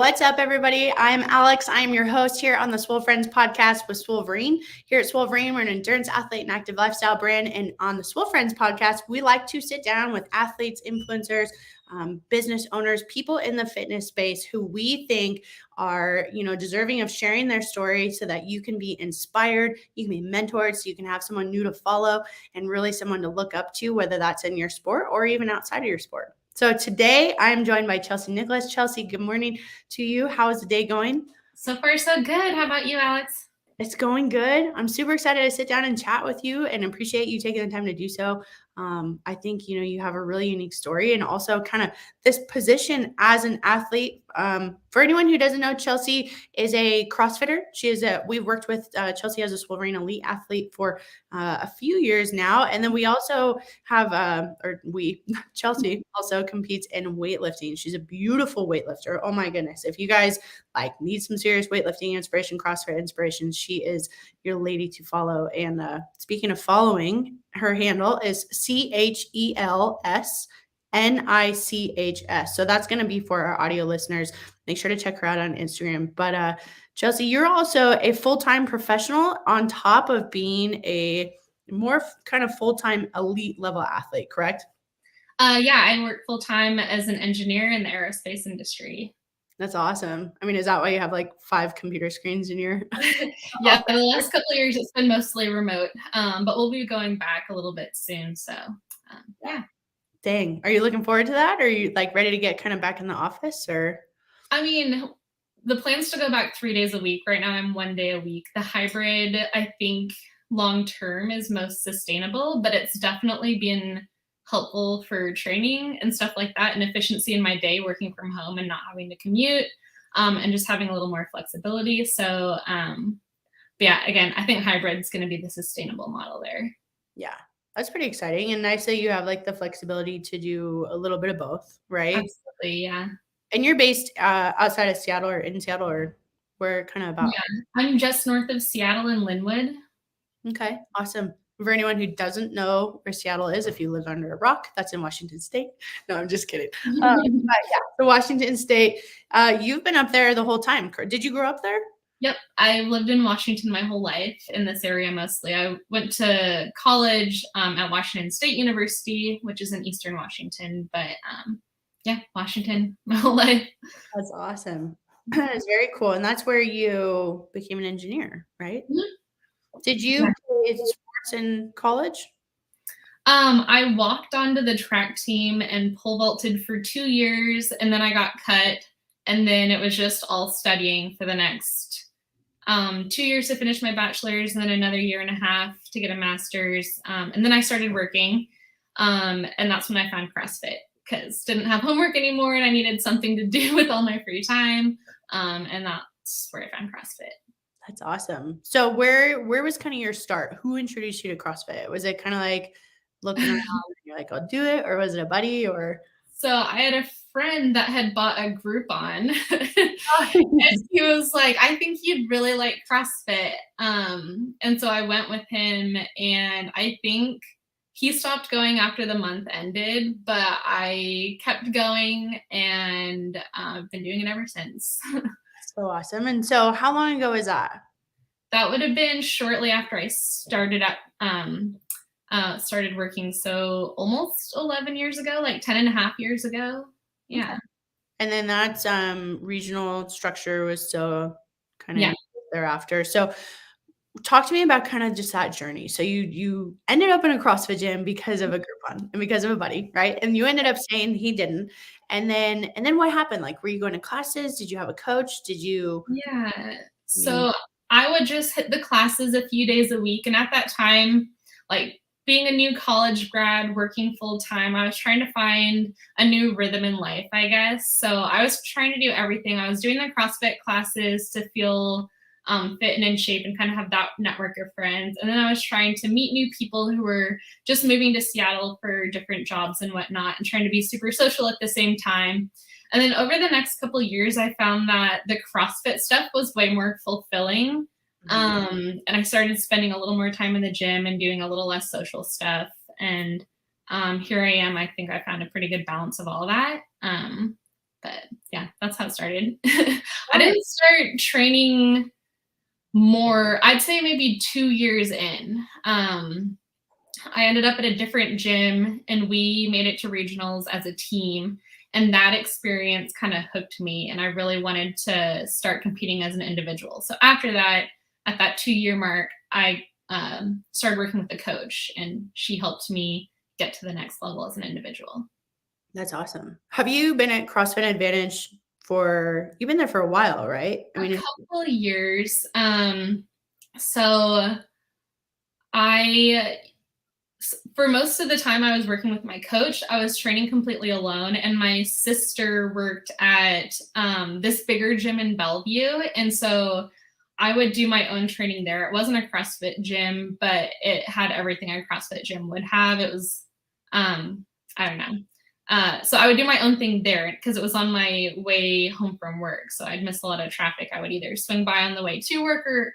What's up, everybody? I'm Alex. I'm your host here on the Swole Friends Podcast with Swolverine. Here at Swolverine, we're an endurance athlete and active lifestyle brand. And on the Swole Friends Podcast, we like to sit down with athletes, influencers, business owners, people in the fitness space who we think are, deserving of sharing their story so that you can be inspired, you can be mentored, so you can have someone new to follow and really someone to look up to, whether that's in your sport or even outside of your sport. So today I'm joined by Chelsea Nicholas. Chelsea, good morning to you. How is the day going? So far, so good. How about you, Alex? It's going good. I'm super excited to sit down and chat with you and appreciate you taking the time to do so. I think, you have a really unique story and also kind of this position as an athlete. For anyone who doesn't know, Chelsea is a CrossFitter. We've worked with Chelsea as a Swolverine elite athlete for a few years now. And then we also have, Chelsea also competes in weightlifting. She's a beautiful weightlifter. Oh my goodness. If you guys need some serious weightlifting inspiration, CrossFit inspiration, she is your lady to follow. And speaking of following, her handle is CHELSNICHS. So that's going to be for our audio listeners. Make sure to check her out on Instagram. But Chelsea, you're also a full-time professional on top of being a more kind of full-time elite level athlete, correct? Yeah, I work full-time as an engineer in the aerospace industry. That's awesome. I mean, is that why you have 5 computer screens in your Yeah, for the last couple of years, it's been mostly remote, but we'll be going back a little bit soon. So, yeah. Dang. Are you looking forward to that? Or are you ready to get kind of back in the office or? I mean, the plan's to go back 3 days a week. Right now, I'm 1 day a week. The hybrid, I think, long-term is most sustainable, but it's definitely been helpful for training and stuff like that and efficiency in my day working from home and not having to commute and just having a little more flexibility. So, yeah, again, I think hybrid is going to be the sustainable model there. Yeah, that's pretty exciting. And nice that you have the flexibility to do a little bit of both, right? Absolutely, yeah. And you're based outside of Seattle or in Seattle or where kind of about? Yeah, I'm just north of Seattle in Linwood. Okay, awesome. For anyone who doesn't know where Seattle is, if you live under a rock, that's in Washington State. No, I'm just kidding. But yeah, so Washington State, you've been up there the whole time. Did you grow up there? Yep, I lived in Washington my whole life, in this area mostly. I went to college at Washington State University, which is in Eastern Washington, but yeah, Washington my whole life. That's awesome. That is very cool. And that's where you became an engineer, right? Mm-hmm. Did you play sports in college? I walked onto the track team and pole vaulted for 2 years, and then I got cut, and then it was just all studying for the next 2 years to finish my bachelor's, and then another year and a half to get a master's, and then I started working, and that's when I found CrossFit, because didn't have homework anymore, and I needed something to do with all my free time, and that's where I found CrossFit. That's awesome. So where was kind of your start? Who introduced you to CrossFit? Was it kind of looking around and you're like, I'll do it? Or was it a buddy or? So I had a friend that had bought a Groupon and he was like, I think you'd really like CrossFit. And so I went with him, and I think he stopped going after the month ended, but I kept going, and I've been doing it ever since. So awesome. And so how long ago was that? That would have been shortly after I started working. So almost 11 years ago, 10 and a half years ago. Yeah. Okay. And then that's regional structure was still kind of thereafter. So talk to me about kind of just that journey. So you ended up in a CrossFit gym because of a Groupon and because of a buddy, right? And you ended up saying he didn't. And then what happened? Were you going to classes? Did you have a coach? Did you? Yeah. So I would just hit the classes a few days a week. And at that time, being a new college grad, working full time, I was trying to find a new rhythm in life, I guess. So I was trying to do everything. I was doing the CrossFit classes to feel fit and in shape and kind of have that network of friends. And then I was trying to meet new people who were just moving to Seattle for different jobs and whatnot, and trying to be super social at the same time. And then over the next couple of years, I found that the CrossFit stuff was way more fulfilling. And I started spending a little more time in the gym and doing a little less social stuff. And here I am. I think I found a pretty good balance of all that. But yeah, that's how it started. I didn't start training more, I'd say maybe 2 years in. I ended up at a different gym and we made it to regionals as a team. And that experience kind of hooked me. And I really wanted to start competing as an individual. So after that, at that 2-year mark, I started working with a coach and she helped me get to the next level as an individual. That's awesome. Have you been at CrossFit Advantage you've been there for a while, right? I mean, a couple of years. So for most of the time I was working with my coach, I was training completely alone. And my sister worked at this bigger gym in Bellevue. And so I would do my own training there. It wasn't a CrossFit gym, but it had everything a CrossFit gym would have. It was, I don't know. So I would do my own thing there because it was on my way home from work. So I'd miss a lot of traffic. I would either swing by on the way to work or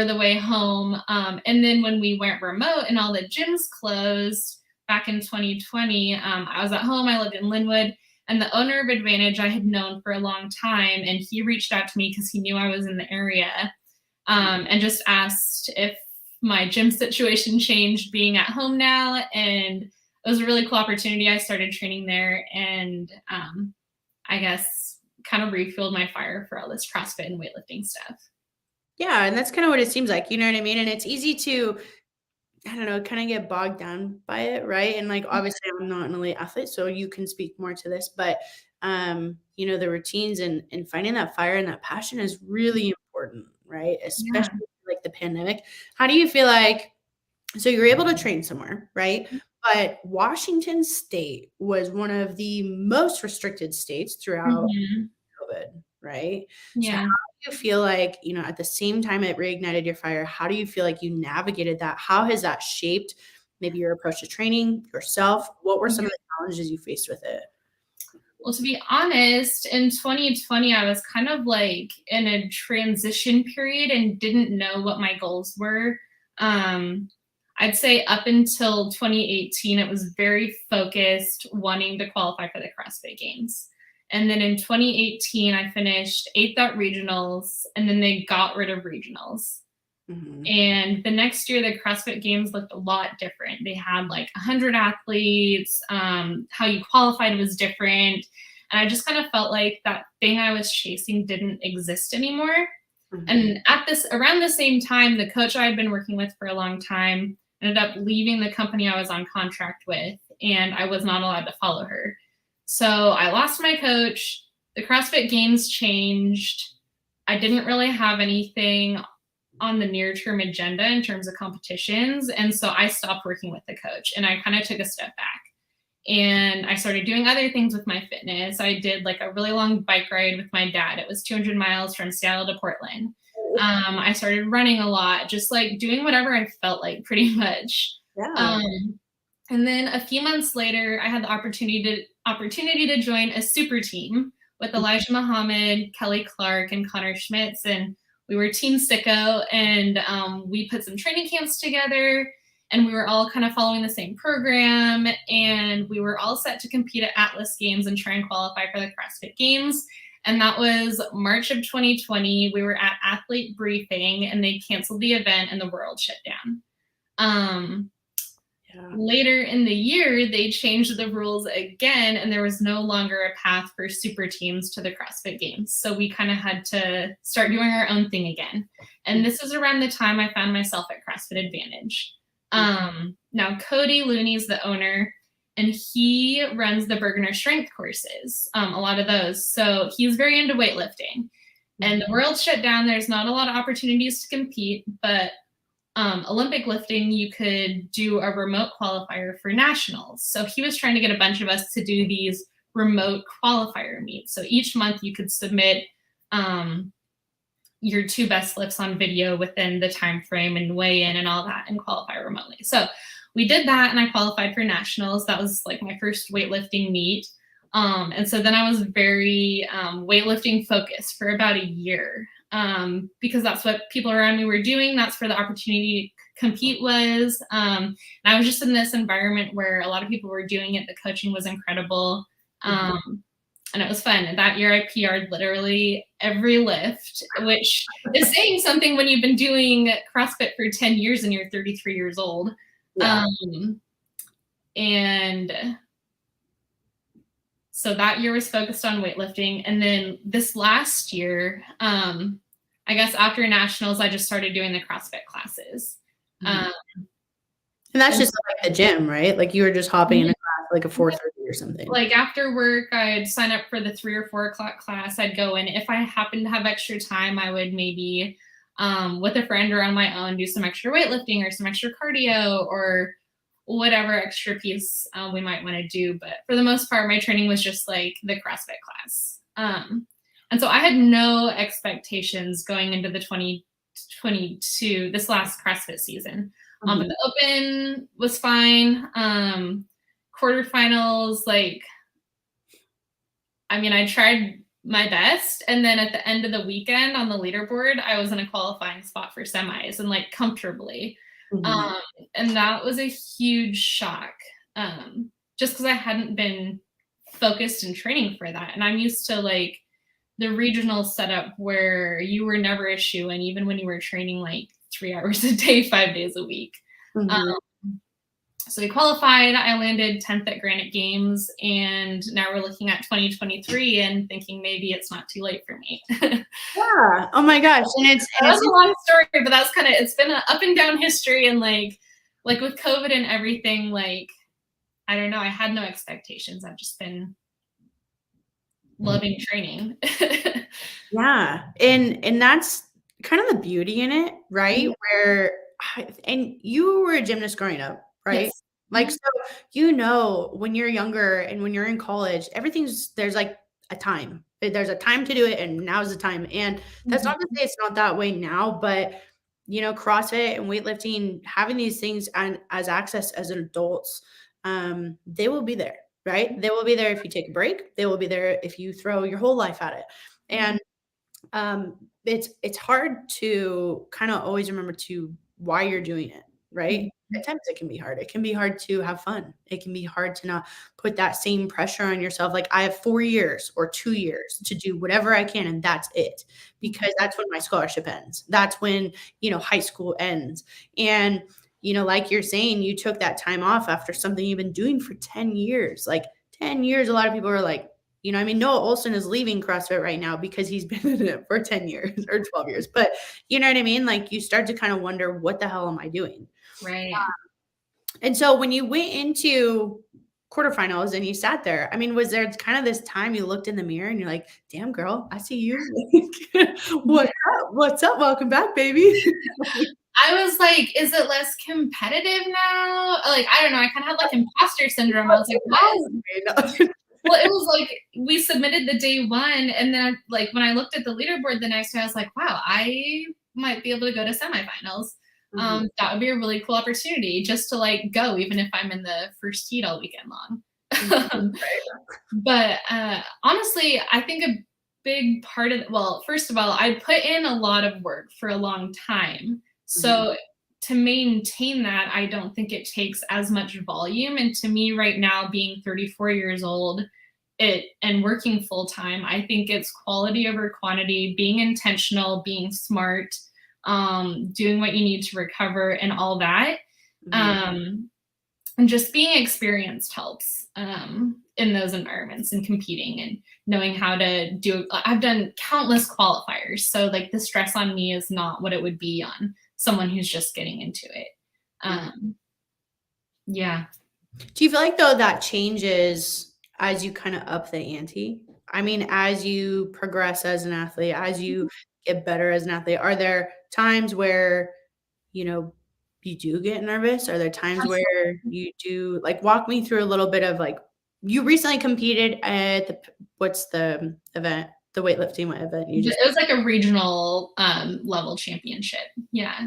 the way home. And then when we went remote and all the gyms closed back in 2020, I was at home. I lived in Linwood, and the owner of Advantage I had known for a long time. And he reached out to me because he knew I was in the area, and just asked if my gym situation changed being at home now. And it was a really cool opportunity. I started training there and I guess kind of refueled my fire for all this CrossFit and weightlifting stuff. Yeah, and that's kind of what it seems like, you know what I mean? And it's easy to, I don't know, kind of get bogged down by it, right? And like, obviously I'm not an elite athlete, so you can speak more to this, but you know, the routines and finding that fire and that passion is really important, right? Especially like the pandemic. How do you feel like, so you're able to train somewhere, right? But Washington State was one of the most restricted states throughout COVID, right? So Yeah. how do you feel like, you know, at the same time it reignited your fire, how do you feel like you navigated that? How has that shaped maybe your approach to training, yourself? What were some of the challenges you faced with it? Well, to be honest, in 2020, I was kind of like in a transition period and didn't know what my goals were. I'd say up until 2018, it was very focused, wanting to qualify for the CrossFit Games. And then in 2018, I finished 8th at regionals, and then they got rid of regionals. And the next year, the CrossFit Games looked a lot different. They had like 100 athletes. How you qualified was different. And I just kind of felt like that thing I was chasing didn't exist anymore. And around the same time, the coach I had been working with for a long time ended up leaving the company I was on contract with, and I was not allowed to follow her. So I lost my coach. The CrossFit Games changed. I didn't really have anything on the near-term agenda in terms of competitions. And so I stopped working with the coach and I kind of took a step back. And I started doing other things with my fitness. I did like a really long bike ride with my dad. It was 200 miles from Seattle to Portland. I started running a lot, just like doing whatever I felt like pretty much. Yeah. And then a few months later, I had the opportunity to join a super team with Elijah Muhammad, Kelly Clark, and Connor Schmitz. And we were Team Sicko, and we put some training camps together, and we were all kind of following the same program, and we were all set to compete at Atlas Games and try and qualify for the CrossFit Games. And that was March of 2020. We were at athlete briefing, and they canceled the event, and the world shut down. Later in the year, they changed the rules again, and there was no longer a path for super teams to the CrossFit Games. So we kind of had to start doing our own thing again. And this is around the time I found myself at CrossFit Advantage. Now, Cody Looney is the owner, and he runs the Bergener strength courses, a lot of those. So he's very into weightlifting. And the world shut down. There's not a lot of opportunities to compete, but Olympic lifting, you could do a remote qualifier for nationals. So he was trying to get a bunch of us to do these remote qualifier meets. So each month you could submit your 2 best lifts on video within the time frame and weigh in and all that and qualify remotely. So we did that, and I qualified for nationals. That was like my first weightlifting meet. And so then I was very weightlifting focused for about a year. Because that's what people around me were doing. That's where the opportunity to compete was. And I was just in this environment where a lot of people were doing it. The coaching was incredible. and it was fun. And that year I PR'd literally every lift, which is saying something when you've been doing CrossFit for 10 years and you're 33 years old. Yeah. And so that year was focused on weightlifting. And then this last year, I guess after nationals, I just started doing the CrossFit classes. And that's just like the gym, right? Like you were just hopping in a class like a 4:30 or something. Like after work, I'd sign up for the 3 or 4 o'clock class. I'd go in. If I happened to have extra time, I would maybe with a friend or on my own do some extra weightlifting or some extra cardio or whatever extra piece we might want to do. But for the most part, my training was just like the CrossFit class. And so I had no expectations going into the 2022, this last CrossFit season. But the open was fine. Quarterfinals, like, I mean, I tried my best. And then at the end of the weekend on the leaderboard, I was in a qualifying spot for semis and like comfortably. And that was a huge shock, just because I hadn't been focused in training for that. And I'm used to like the regional setup where you were never a shoe-in, even when you were training like 3 hours a day, 5 days a week. So we qualified. I landed 10th at Granite Games, and now we're looking at 2023 and thinking maybe it's not too late for me. Yeah. Oh my gosh. And it's a long story, but that's kind of, it's been an up and down history. And like with COVID and everything, like, I don't know, I had no expectations. I've just been loving training. Yeah. And that's kind of the beauty in it, right? Where, and you were a gymnast growing up, right? Yes. Like, so, you know, when you're younger and when you're in college, there's like a time. There's a time to do it, and now's the time. And that's not to say it's not that way now, but, you know, CrossFit and weightlifting, having these things as access as adults, they will be there, right? They will be there if you take a break. They will be there if you throw your whole life at it. And it's hard to kind of always remember why you're doing it, right? At times it can be hard. It can be hard to have fun. It can be hard to not put that same pressure on yourself. Like I have 4 years or 2 years to do whatever I can, and that's it, because that's when my scholarship ends. That's when, you know, high school ends. And, you know, like you're saying, you took that time off after something you've been doing for 10 years. Like 10 years, a lot of people are like, you know, I mean, Noah Olson is leaving CrossFit right now because he's been in it for 10 years or 12 years. But you know what I mean? Like you start to kind of wonder, what the hell am I doing? Right. And so when you went into quarterfinals and you sat there, I mean, was there kind of this time you looked in the mirror and you're like, damn girl, I see you. What's up? What's up? Welcome back, baby. I was like, is it less competitive now? Like, I don't know. I kind of had like imposter syndrome. I was like, what? Well, it was like we submitted the day one, and then like when I looked at the leaderboard the next day, I was like, wow, I might be able to go to semifinals. That would be a really cool opportunity just to like go, even if I'm in the first heat all weekend long. But honestly, I think a big part of, well, first of all, I put in a lot of work for a long time. So to maintain that, I don't think it takes as much volume. And to me right now, being 34 years old and working full time, I think it's quality over quantity, being intentional, being smart, doing what you need to recover and all that. And just being experienced helps in those environments and competing and knowing how to do. I've done countless qualifiers. So like the stress on me is not what it would be on someone who's just getting into it. Yeah. Do you feel like though that changes as you kind of up the ante? I mean, as you progress as an athlete, as you get better as an athlete, are there times where, you know, you do get nervous? Are there times where you do, like, walk me through a little bit of like, you recently competed at what's the event? The weightlifting event it was like a regional level championship. Yeah.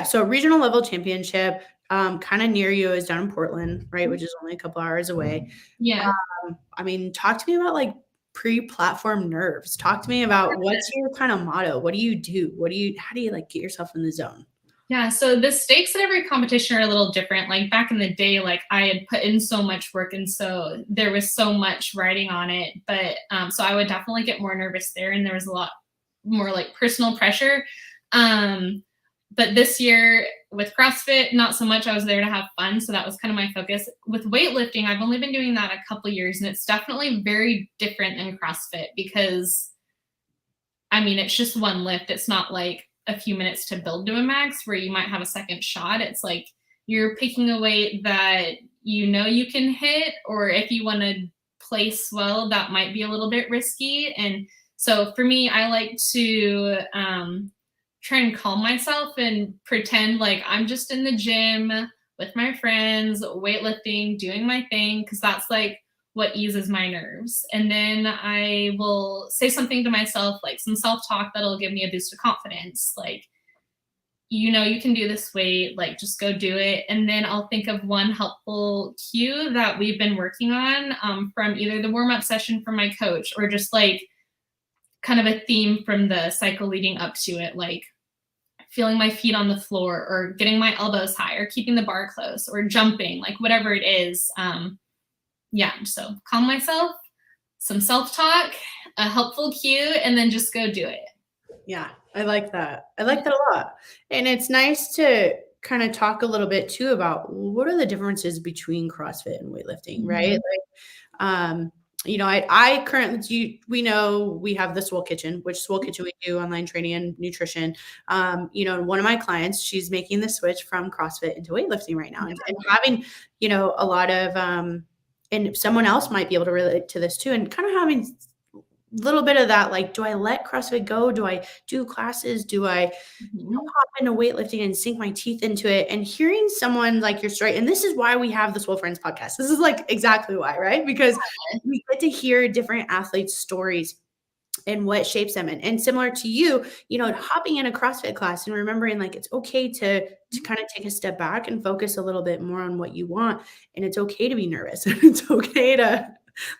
So regional level championship, kind of near you, is down in Portland, right? Which is only a couple hours away. Yeah. I mean, talk to me about like pre-platform nerves. Talk to me about what's your kind of motto? What do you do? How do you like get yourself in the zone? Yeah, so the stakes at every competition are a little different. Like back in the day, like I had put in so much work and so there was so much writing on it. But so I would definitely get more nervous there, and there was a lot more like personal pressure. But this year with CrossFit, not so much. I was there to have fun, so that was kind of my focus. With weightlifting, I've only been doing that a couple years, and it's definitely very different than CrossFit because, I mean, it's just one lift. It's not like a few minutes to build to a max where you might have a second shot. It's like you're picking a weight that you know you can hit, or if you want to place well, that might be a little bit risky. And so for me, I like to try and calm myself and pretend like I'm just in the gym with my friends, weightlifting, doing my thing, because that's like what eases my nerves. And then I will say something to myself, like some self-talk that'll give me a boost of confidence. Like, you know, you can do this weight, like just go do it. And then I'll think of one helpful cue that we've been working on from either the warm-up session from my coach or just like kind of a theme from the cycle leading up to it, like feeling my feet on the floor or getting my elbows high or keeping the bar close or jumping, like whatever it is. Yeah, so calm myself, some self-talk, a helpful cue, and then just go do it. Yeah, I like that. I like that a lot. And it's nice to kind of talk a little bit too about what are the differences between CrossFit and weightlifting, right? Like, you know, I currently, we know we have the Swole Kitchen, which Swole Kitchen, we do online training and nutrition. You know, one of my clients, she's making the switch from CrossFit into weightlifting right now, and having, you know, a lot of, and someone else might be able to relate to this too, and kind of having a little bit of that, like, do I let CrossFit go? Do I do classes? Do I hop into weightlifting and sink my teeth into it? And hearing someone like your story, and this is why we have the Swole Friends podcast. This is like exactly why, right? Because we get to hear different athletes' stories and what shapes them. And similar to you, you know, hopping in a CrossFit class and remembering like it's okay to kind of take a step back and focus a little bit more on what you want. And it's okay to be nervous. It's okay to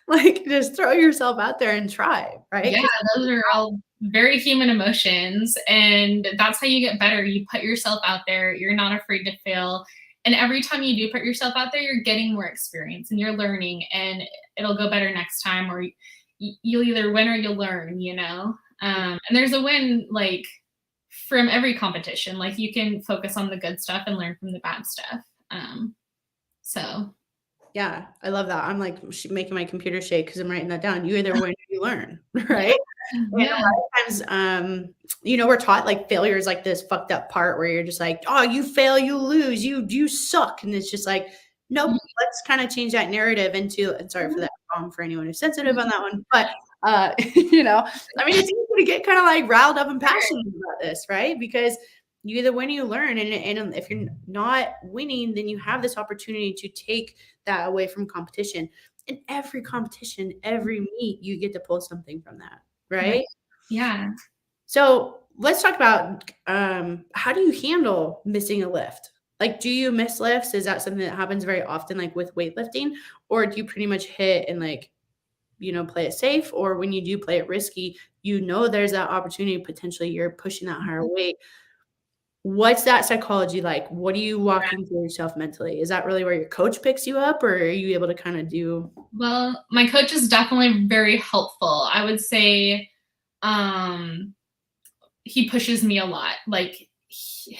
like just throw yourself out there and try, right? Yeah, those are all very human emotions. And that's how you get better. You put yourself out there. You're not afraid to fail. And every time you do put yourself out there, you're getting more experience and you're learning, and it'll go better next time, or you'll either win or you'll learn, you know? And there's a win, like, from every competition. Like, you can focus on the good stuff and learn from the bad stuff. So. Yeah, I love that. I'm like making my computer shake because I'm writing that down. You either win or you learn, right? And a lot of times, you know, we're taught like failure is like this fucked up part where you're just like, oh, you fail, you lose, you suck. And it's just like, nope, let's kind of change that narrative into, and sorry for that for anyone who's sensitive on that one. But, you know, I mean, it's easy to get kind of like riled up and passionate about this, right? Because you either win or you learn. And if you're not winning, then you have this opportunity to take that away from competition. In every competition, every meet, you get to pull something from that, right? Yeah. So let's talk about how do you handle missing a lift? Like, do you miss lifts? Is that something that happens very often, like with weightlifting? Or do you pretty much hit and like, you know, play it safe? Or when you do play it risky, you know there's that opportunity, potentially you're pushing that higher weight. What's that psychology like? What are you walking through yourself mentally? Is that really where your coach picks you up, or are you able to kind of do? Well, my coach is definitely very helpful. I would say he pushes me a lot. Like,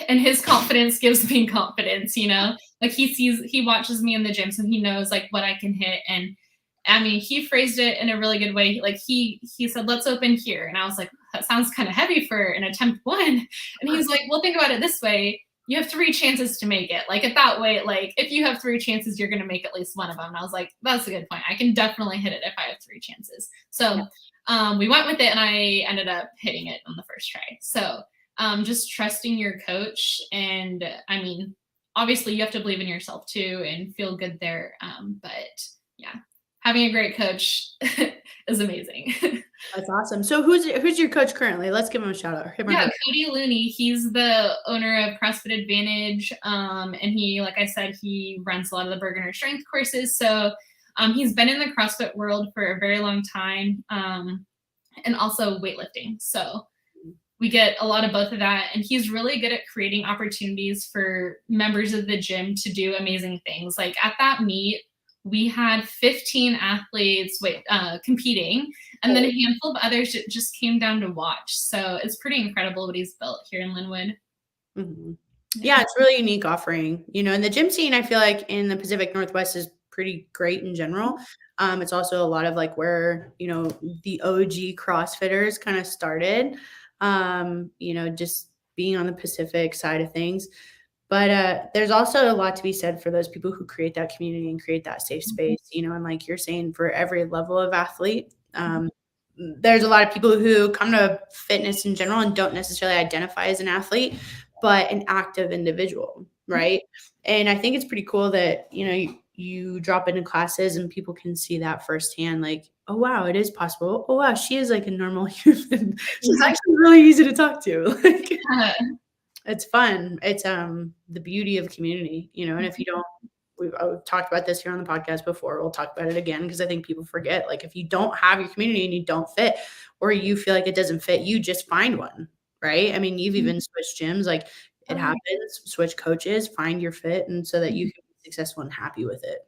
and his confidence gives me confidence, you know? Like, he watches me in the gym, so he knows like what I can hit. And I mean, he phrased it in a really good way. Like he said, let's open here. And I was like, that sounds kind of heavy for an attempt one. And he's like, well, think about it this way. You have 3 chances to make it. Like, at that weight, like if you have 3 chances, you're going to make at least one of them. And I was like, that's a good point. I can definitely hit it if I have 3 chances. So we went with it, and I ended up hitting it on the first try. So just trusting your coach. And I mean, obviously you have to believe in yourself too and feel good there. But yeah, having a great coach is amazing. That's awesome. So who's your coach currently? Let's give him a shout out. Cody Looney. He's the owner of CrossFit Advantage. And he, like I said, he runs a lot of the beginner strength courses. So he's been in the CrossFit world for a very long time, and also weightlifting. So we get a lot of both of that. And he's really good at creating opportunities for members of the gym to do amazing things. Like at that meet, we had 15 athletes competing, and then a handful of others that just came down to watch. So it's pretty incredible what he's built here in Linwood. Mm-hmm. Yeah, it's a really unique offering. And the gym scene, I feel like in the Pacific Northwest is pretty great in general. It's also a lot of like where, the OG CrossFitters kind of started, just being on the Pacific side of things. But there's also a lot to be said for those people who create that community and create that safe space, and like you're saying, for every level of athlete, there's a lot of people who come to fitness in general and don't necessarily identify as an athlete, but an active individual, right? And I think it's pretty cool that, you drop into classes and people can see that firsthand, like, oh, wow, it is possible. Oh, wow, she is like a normal human. She's actually really easy to talk to. Like, it's fun. It's the beauty of community, and if you don't, we've talked about this here on the podcast before, we'll talk about it again, because I think people forget, like, if you don't have your community and you don't fit, or you feel like it doesn't fit you, just find one, right? I mean, you've even switched gyms, like it happens, switch coaches, find your fit, and so that you can be successful and happy with it,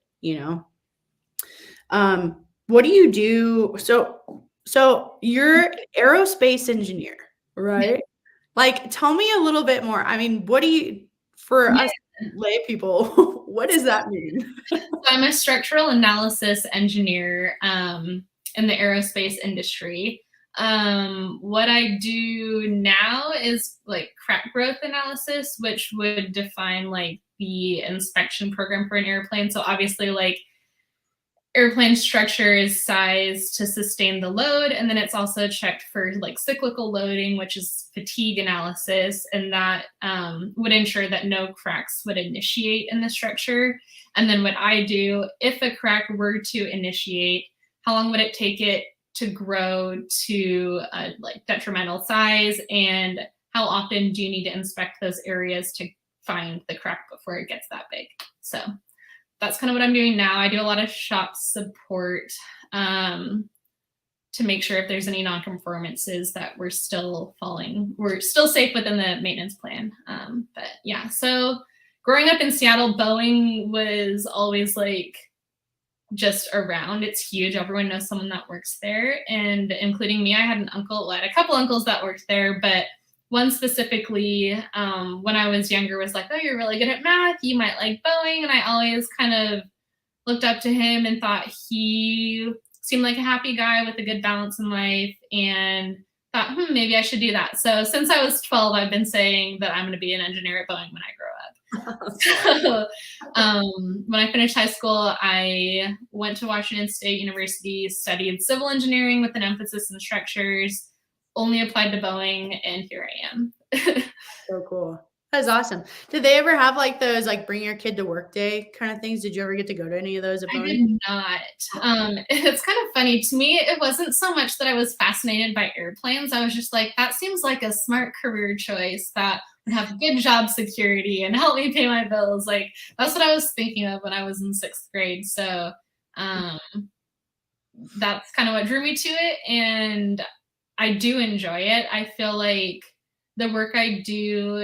what do you do? So you're an aerospace engineer, right? Like, tell me a little bit more. I mean, what do you, for us lay people, what does that mean? So I'm a structural analysis engineer in the aerospace industry. What I do now is like crack growth analysis, which would define like the inspection program for an airplane. So obviously, like, airplane structure is sized to sustain the load, and then it's also checked for like cyclical loading, which is fatigue analysis, and that would ensure that no cracks would initiate in the structure. And then what I do, if a crack were to initiate, how long would it take it to grow to a like detrimental size, and how often do you need to inspect those areas to find the crack before it gets that big? So that's kind of what I'm doing now. I do a lot of shop support to make sure if there's any non-conformances that we're still safe within the maintenance plan. But yeah, so growing up in Seattle, Boeing was always like just around. It's huge. Everyone knows someone that works there, and including me. I had a couple uncles that worked there, but one specifically, when I was younger, was like, oh, you're really good at math, you might like Boeing. And I always kind of looked up to him and thought he seemed like a happy guy with a good balance in life, and thought, maybe I should do that. So since I was 12, I've been saying that I'm going to be an engineer at Boeing when I grow up. So when I finished high school, I went to Washington State University, studied civil engineering with an emphasis in structures, only applied to Boeing, and here I am. So cool. That's awesome. Did they ever have like those like bring your kid to work day kind of things? Did you ever get to go to any of those at Boeing? I did not. It's kind of funny. To me, it wasn't so much that I was fascinated by airplanes. I was just like, that seems like a smart career choice that would have good job security and help me pay my bills. Like, that's what I was thinking of when I was in 6th grade. So that's kind of what drew me to it. And I do enjoy it. I feel like the work I do,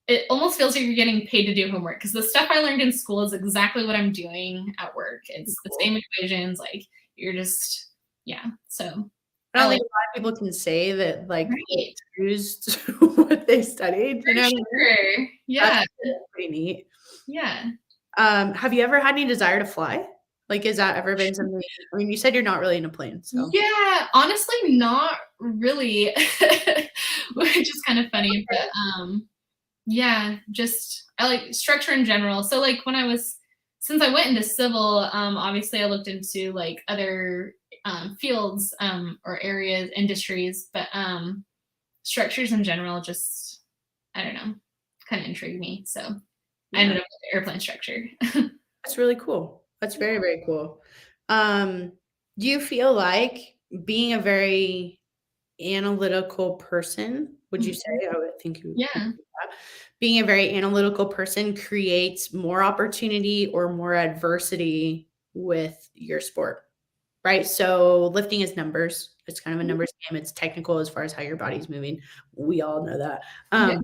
it almost feels like you're getting paid to do homework, because the stuff I learned in school is exactly what I'm doing at work. It's the same equations. Like, you're just, yeah. So I don't think a lot of people can say that, like, used what they studied. For sure. Yeah. That's pretty neat. Yeah. Have you ever had any desire to fly? Like, has that ever been something? I mean, you said you're not really in a plane, so. Yeah, honestly, not really, which is kind of funny. But yeah, just I like structure in general. So like since I went into civil, obviously I looked into like other fields or areas, industries, but structures in general, just, I don't know, kind of intrigued me. So I ended up with airplane structure. That's really cool. That's very, very cool. Do you feel like being a very analytical person, would you say? I would think you would. Yeah. Being a very analytical person creates more opportunity or more adversity with your sport? right? So lifting is numbers. It's kind of a numbers game. It's technical as far as how your body's moving. We all know that. Yeah.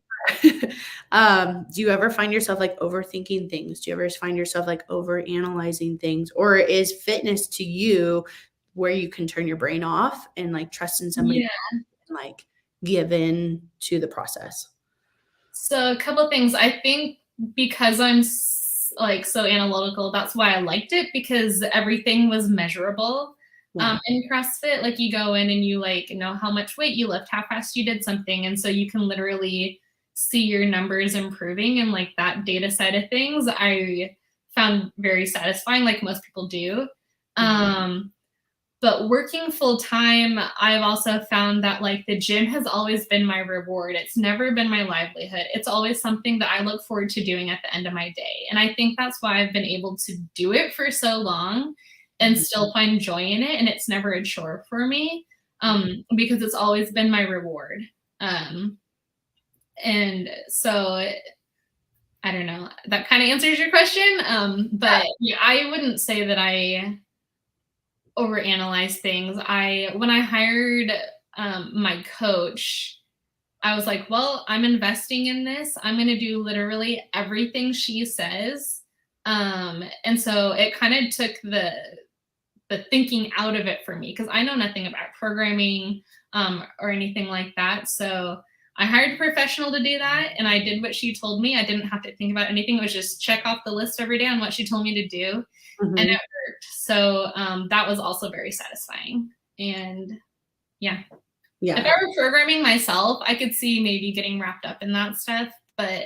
Do you ever find yourself like overthinking things? Do you ever find yourself like over analyzing things? Or is fitness to you where you can turn your brain off and like trust in somebody Yeah. and like give in to the process? So a couple of things. I think because I'm like so analytical, that's why I liked it, because everything was measurable. Yeah. In CrossFit, like you go in and you like know how much weight you lift, how fast you did something, and so you can literally see your numbers improving, and like that data side of things I found very satisfying, like most people do. But working full time, I've also found that like the gym has always been my reward. It's never been my livelihood. It's always something that I look forward to doing at the end of my day. And I think that's why I've been able to do it for so long and still find joy in it. And it's never a chore for me, because it's always been my reward. And so I don't know, that kind of answers your question. But yeah, I wouldn't say that I overanalyze things. When I hired my coach, I was like, well, I'm investing in this. I'm going to do literally everything she says. And so it kind of took the thinking out of it for me, because I know nothing about programming or anything like that. So I hired a professional to do that, and I did what she told me. I didn't have to think about anything. It was just check off the list every day on what she told me to do. And it worked. So that was also very satisfying. And yeah. If I were programming myself, I could see maybe getting wrapped up in that stuff, but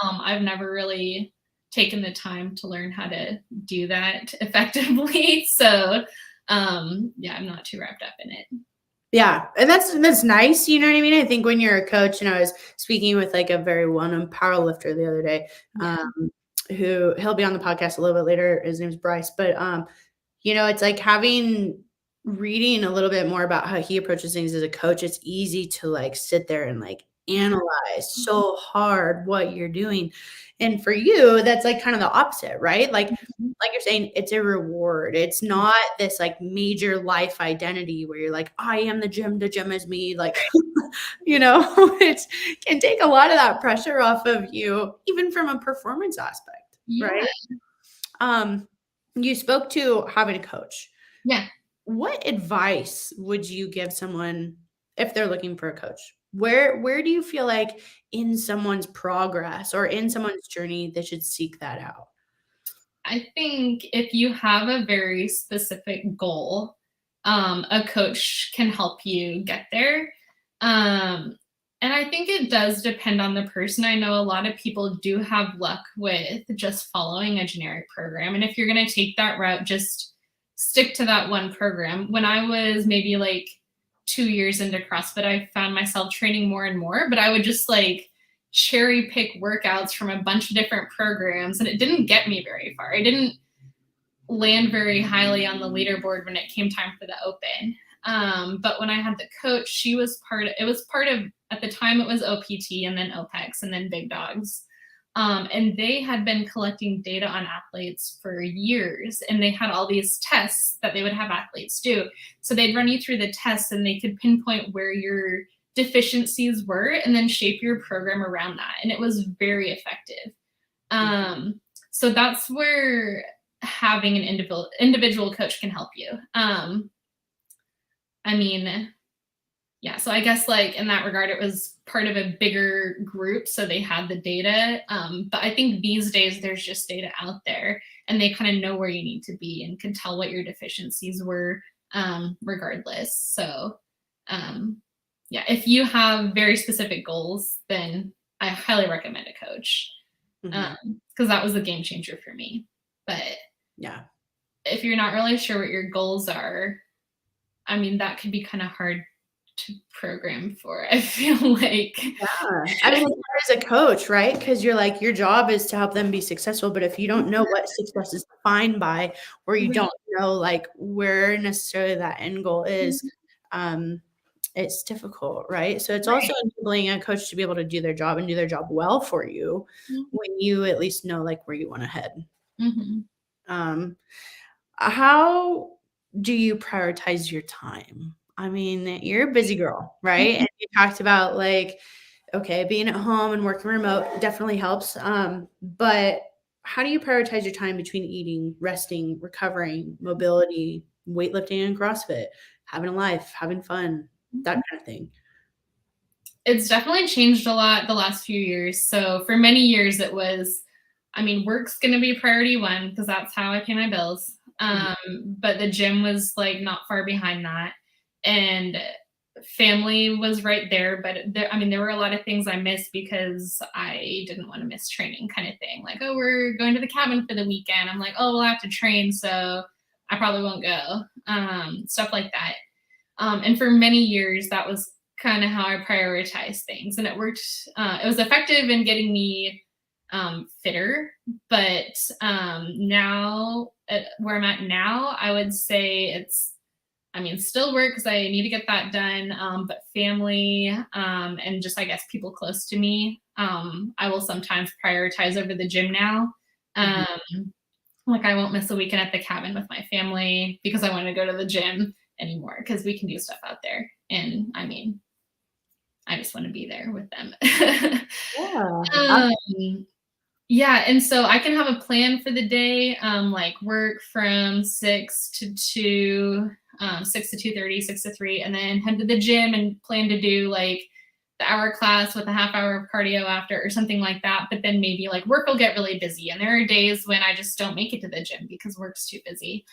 I've never really taken the time to learn how to do that effectively. So yeah, I'm not too wrapped up in it. Yeah. And that's nice. You know what I mean? I think when you're a coach, and I was speaking with like a very well-known power lifter the other day, who he'll be on the podcast a little bit later. His name's Bryce, but you know, it's like reading a little bit more about how he approaches things as a coach. It's easy to like sit there and like analyze so hard what you're doing. And for you, that's like kind of the opposite, right? Like you're saying, it's a reward. It's not this like major life identity where you're like, I am the gym is me. Like, you know, it can take a lot of that pressure off of you, even from a performance aspect, right? You spoke to having a coach. Yeah. What advice would you give someone if they're looking for a coach? Where do you feel like in someone's progress or in someone's journey they should seek that out? I think if you have a very specific goal, a coach can help you get there. And I think it does depend on the person. I know a lot of people do have luck with just following a generic program. And if you're going to take that route, just stick to that one program. When I was maybe like 2 years into CrossFit, I found myself training more and more, but I would just like cherry pick workouts from a bunch of different programs, and it didn't get me very far. I didn't land very highly on the leaderboard when it came time for the open. But when I had the coach, it was part of, at the time it was OPT and then OPEX and then Big Dogs. And they had been collecting data on athletes for years, and they had all these tests that they would have athletes do. So they'd run you through the tests, and they could pinpoint where your deficiencies were and then shape your program around that. And it was very effective. So that's where having an individual coach can help you. I mean, yeah, so I guess like in that regard, it was part of a bigger group, so they had the data. But I think these days there's just data out there, and they kind of know where you need to be and can tell what your deficiencies were, regardless. So yeah, if you have very specific goals, then I highly recommend a coach, because that was a game changer for me. But yeah, if you're not really sure what your goals are, I mean, that could be kind of hard to program for, I feel like. Yeah. I mean, as a coach, right? Because you're like, your job is to help them be successful. But if you don't know what success is defined by, or you don't know like where necessarily that end goal is, it's difficult, right? So it's also enabling a coach to be able to do their job and do their job well for you when you at least know like where you want to head. How do you prioritize your time? I mean, you're a busy girl, right? And you talked about like, okay, being at home and working remote definitely helps. But how do you prioritize your time between eating, resting, recovering, mobility, weightlifting, and CrossFit, having a life, having fun, that kind of thing? It's definitely changed a lot the last few years. So for many years, it was, I mean, work's going to be priority one because that's how I pay my bills. But the gym was like not far behind that. And family was right there. But there were a lot of things I missed because I didn't want to miss training kind of thing. Like, oh, we're going to the cabin for the weekend. I'm like, oh, we'll have to train. So I probably won't go. Stuff like that. And for many years, that was kind of how I prioritize things. And it worked. It was effective in getting me fitter. But now, where I'm at now, I would say it's, still work because I need to get that done. But family and just, I guess, people close to me, I will sometimes prioritize over the gym now. Like I won't miss a weekend at the cabin with my family because I want to go to the gym anymore because we can do stuff out there. And I just want to be there with them. Yeah. Yeah, and so I can have a plan for the day, like work from 6 to 2, 6 to 2:30, 6 to 3, and then head to the gym and plan to do like the hour class with a half hour of cardio after or something like that. But then maybe like work will get really busy. And there are days when I just don't make it to the gym because work's too busy.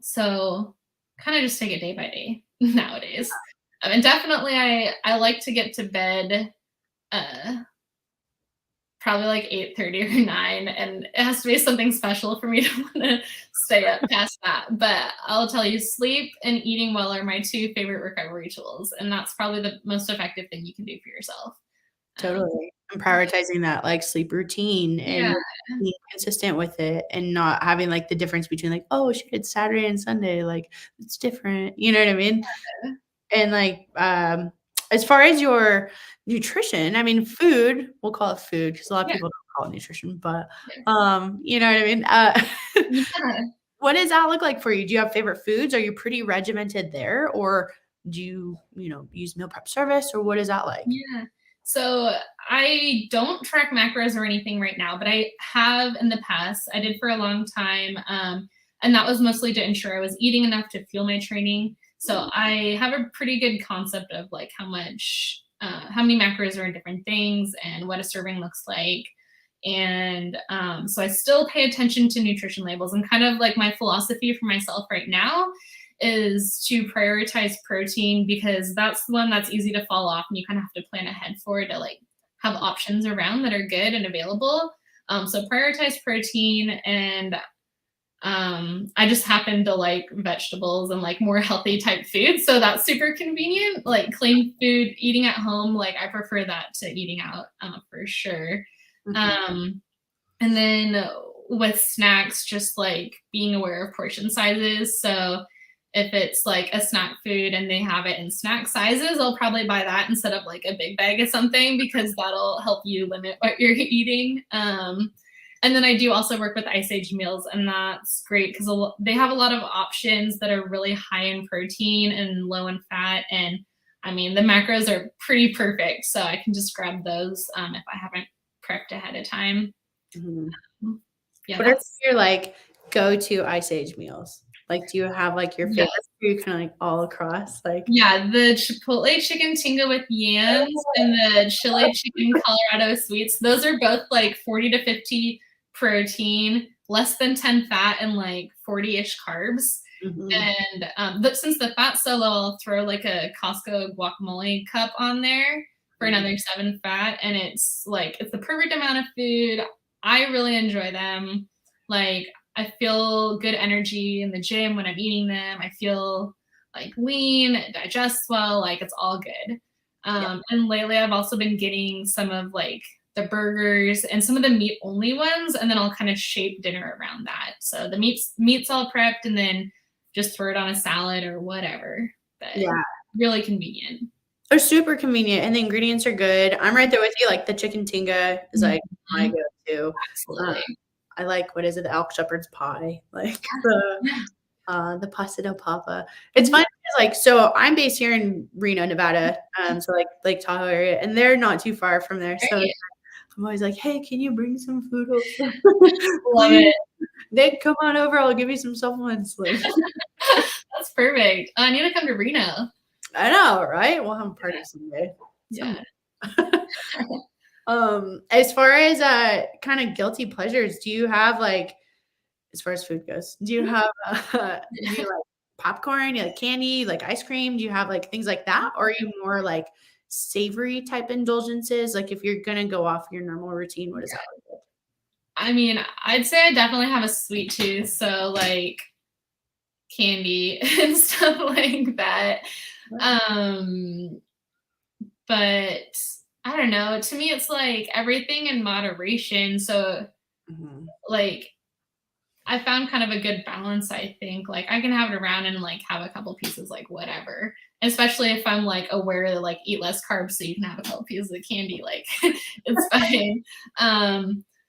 So kind of just take it day by day nowadays. And definitely I like to get to bed probably like 8:30 or 9, and it has to be something special for me to want to stay up past that. But I'll tell you, sleep and eating well are my 2 favorite recovery tools, and that's probably the most effective thing you can do for yourself. Totally. And prioritizing that like sleep routine and Yeah. being consistent with it and not having like the difference between like, oh shit, it's Saturday and Sunday. Like it's different. You know what I mean? And like, as far as your nutrition, food, we'll call it food because a lot of Yeah. people don't call it nutrition, but, Yeah. you know what I mean? Yeah. What does that look like for you? Do you have favorite foods? Are you pretty regimented there, or do you use meal prep service, or what is that like? Yeah. So I don't track macros or anything right now, but I have in the past. I did for a long time. And that was mostly to ensure I was eating enough to fuel my training. So I have a pretty good concept of like how many macros are in different things and what a serving looks like. And so I still pay attention to nutrition labels, and kind of like my philosophy for myself right now is to prioritize protein because that's the one that's easy to fall off and you kind of have to plan ahead for to like have options around that are good and available. So prioritize protein, and I just happen to like vegetables and like more healthy type food. So that's super convenient, like clean food, eating at home. Like I prefer that to eating out for sure. And then with snacks, just like being aware of portion sizes. So if it's like a snack food and they have it in snack sizes, I'll probably buy that instead of like a big bag of something because that'll help you limit what you're eating. And then I do also work with Ice Age meals, and that's great because they have a lot of options that are really high in protein and low in fat. And the macros are pretty perfect. So I can just grab those if I haven't prepped ahead of time. Yeah, What are your like go-to Ice Age meals? Like, do you have like your favorite food kind of like all across? Like, yeah, the Chipotle chicken tinga with yams and the chili chicken Colorado sweets. Those are both like 40 to 50 protein, less than 10 fat, and like 40-ish carbs. And but since the fat's so low, I'll throw like a Costco guacamole cup on there for another 7 fat, and it's the perfect amount of food. I really enjoy them. Like I feel good energy in the gym when I'm eating them. I feel like lean, it digests well, like it's all good. And lately I've also been getting some of like the burgers and some of the meat only ones, and then I'll kind of shape dinner around that. So the meat's all prepped, and then just throw it on a salad or whatever. But really convenient. They're super convenient, and the ingredients are good. I'm right there with you. Like the chicken tinga is like my go-to. Absolutely. I like, what is it? The elk shepherd's pie. Like The Pasta del Papa. It's fun because, like, so I'm based here in Reno, Nevada, so like Lake Tahoe area, and they're not too far from there. So Right. I'm always like, hey, can you bring some food over? Love it. Nick, come on over. I'll give you some supplements. Like, That's perfect. I need to come to Reno. I know, right? We'll have a party someday. Yeah. As far as kind of guilty pleasures, do you have like, as far as food goes, do you have do you like popcorn, you like candy, like ice cream? Do you have like things like that? Or are you more like savory type indulgences? Like if you're gonna go off your normal routine, what is that like? I mean, I'd say I definitely have a sweet tooth, so like candy and stuff like that. But I don't know. To me, it's like everything in moderation. So like I found kind of a good balance, I think. Like I can have it around and like have a couple pieces, like whatever. Especially if I'm like aware to like eat less carbs so you can have a couple pieces of candy, like it's fine.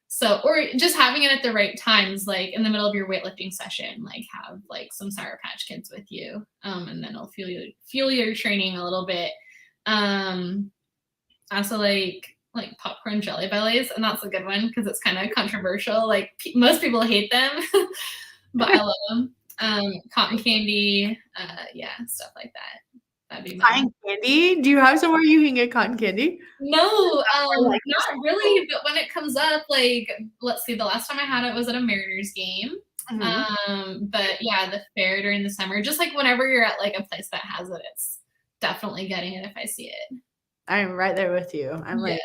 So or just having it at the right times, like in the middle of your weightlifting session, like have like some Sour Patch Kids with you. And then it'll fuel your training a little bit. Also like popcorn jelly bellies, and that's a good one because it's kind of controversial. Like most people hate them, but I love them. Cotton candy, yeah, stuff like that. That'd be Cotton candy? Do you have somewhere you can get cotton candy? No, not really. But when it comes up, like let's see, the last time I had it was at a Mariners game. But yeah, the fair during the summer, just like whenever you're at like a place that has it, it's definitely getting it if I see it. I'm right there with you. I'm like,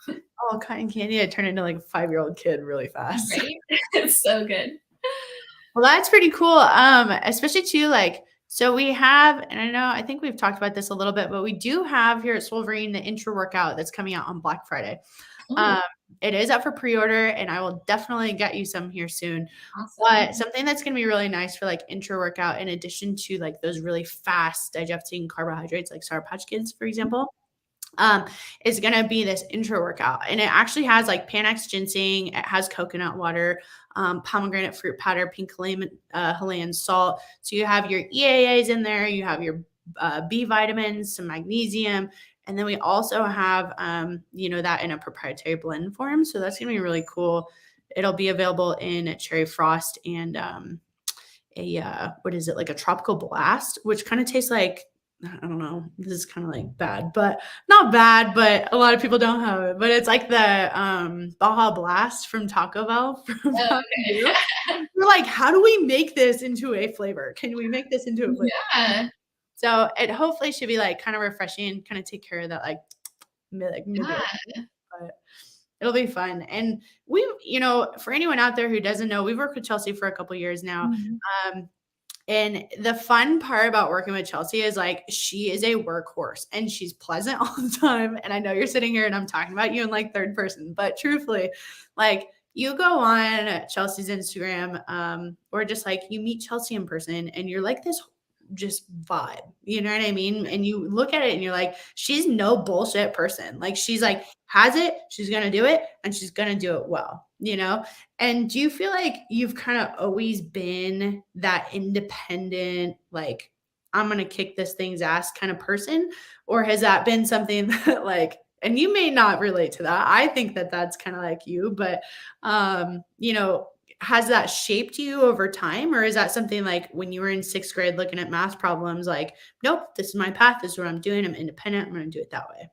oh, cotton candy. I turn into like a 5-year-old kid really fast. Right? It's so good. Well, that's pretty cool. Especially too, like, so we have, and I think we've talked about this a little bit, but we do have here at Swolverine the intro workout that's coming out on Black Friday. It is up for pre-order, and I will definitely get you some here soon. Awesome. But something that's going to be really nice for like intro workout, in addition to like those really fast digesting carbohydrates, like Sour Patch Kids, for example, is going to be this intro workout. And it actually has like Panax ginseng. It has coconut water, pomegranate fruit powder, pink Himalayan salt. So you have your EAAs in there. You have your B vitamins, some magnesium. And then we also have, that in a proprietary blend form. So that's going to be really cool. It'll be available in cherry frost and like a tropical blast, which kind of tastes like, I don't know, this is kind of like bad, but not bad, but a lot of people don't have it. But it's like the Baja Blast from Taco Bell. We're like, how do we make this into a flavor? Can we make this into a flavor? Yeah. So it hopefully should be like kind of refreshing, kind of take care of that but it'll be fun. And we, for anyone out there who doesn't know, we've worked with Chelsea for a couple years now. And the fun part about working with Chelsea is like, she is a workhorse and she's pleasant all the time. And I know you're sitting here and I'm talking about you in like third person, but truthfully, like you go on Chelsea's Instagram, or just like you meet Chelsea in person and you're like this just vibe, you know what I mean? And you look at it and you're like, she's no bullshit person. Like she's like, has it, she's going to do it, and she's going to do it well, And do you feel like you've kind of always been that independent, like, I'm going to kick this thing's ass kind of person? Or has that been something that like, and you may not relate to that. I think that that's kind of like you, but, has that shaped you over time? Or is that something like when you were in 6th grade looking at math problems, like, nope, this is my path. This is what I'm doing. I'm independent. I'm going to do it that way.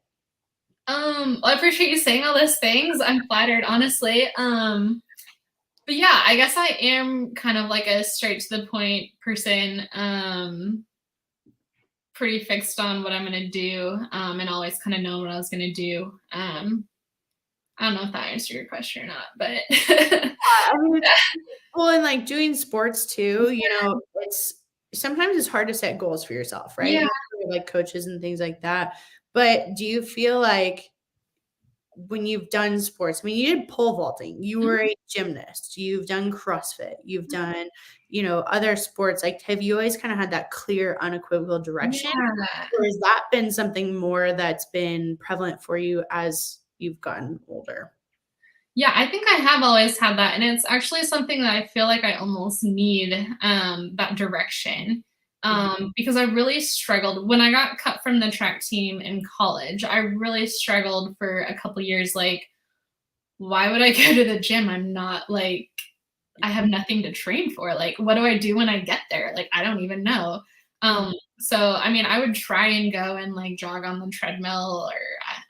Well, I appreciate you saying all those things. I'm flattered, honestly. But yeah, I guess I am kind of like a straight to the point person, pretty fixed on what I'm going to do, and always kind of know what I was going to do. I don't know if that answered your question or not, but well, and like doing sports too, sometimes it's hard to set goals for yourself, right? Yeah. Like coaches and things like that. But do you feel like when you've done sports, I mean, you did pole vaulting, you were a gymnast, you've done CrossFit, you've done, other sports, like, have you always kind of had that clear, unequivocal direction? Yeah. Or has that been something more that's been prevalent for you as you've gotten older? Yeah, I think I have always had that, and it's actually something that I feel like I almost need, that direction, because I really struggled when I got cut from the track team in college. I really struggled for a couple years, like, why would I go to the gym? I'm not like I have nothing to train for. Like, what do I do when I get there? Like, I don't even know. So I mean, I would try and go and like jog on the treadmill, or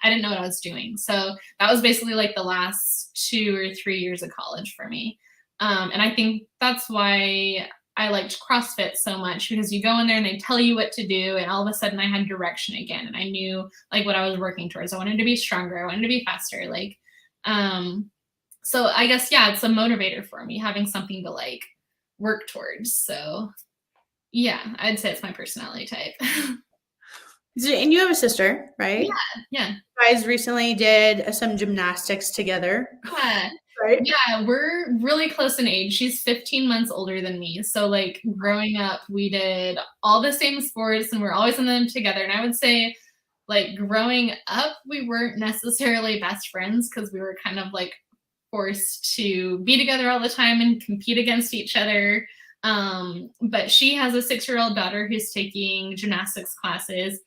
I didn't know what I was doing. So that was basically like the last 2 or 3 years of college for me. And I think that's why I liked CrossFit so much, because you go in there and they tell you what to do, and all of a sudden I had direction again, and I knew like what I was working towards. I wanted to be stronger. I wanted to be faster. Like, so I guess, yeah, it's a motivator for me, having something to like work towards. So yeah, I'd say it's my personality type. And you have a sister, right? Yeah. You guys recently did some gymnastics together. Yeah. Right? Yeah, we're really close in age. She's 15 months older than me. So like growing up, we did all the same sports and we're always in them together. And I would say like growing up, we weren't necessarily best friends because we were kind of like forced to be together all the time and compete against each other. But she has a 6-year-old daughter who's taking gymnastics classes.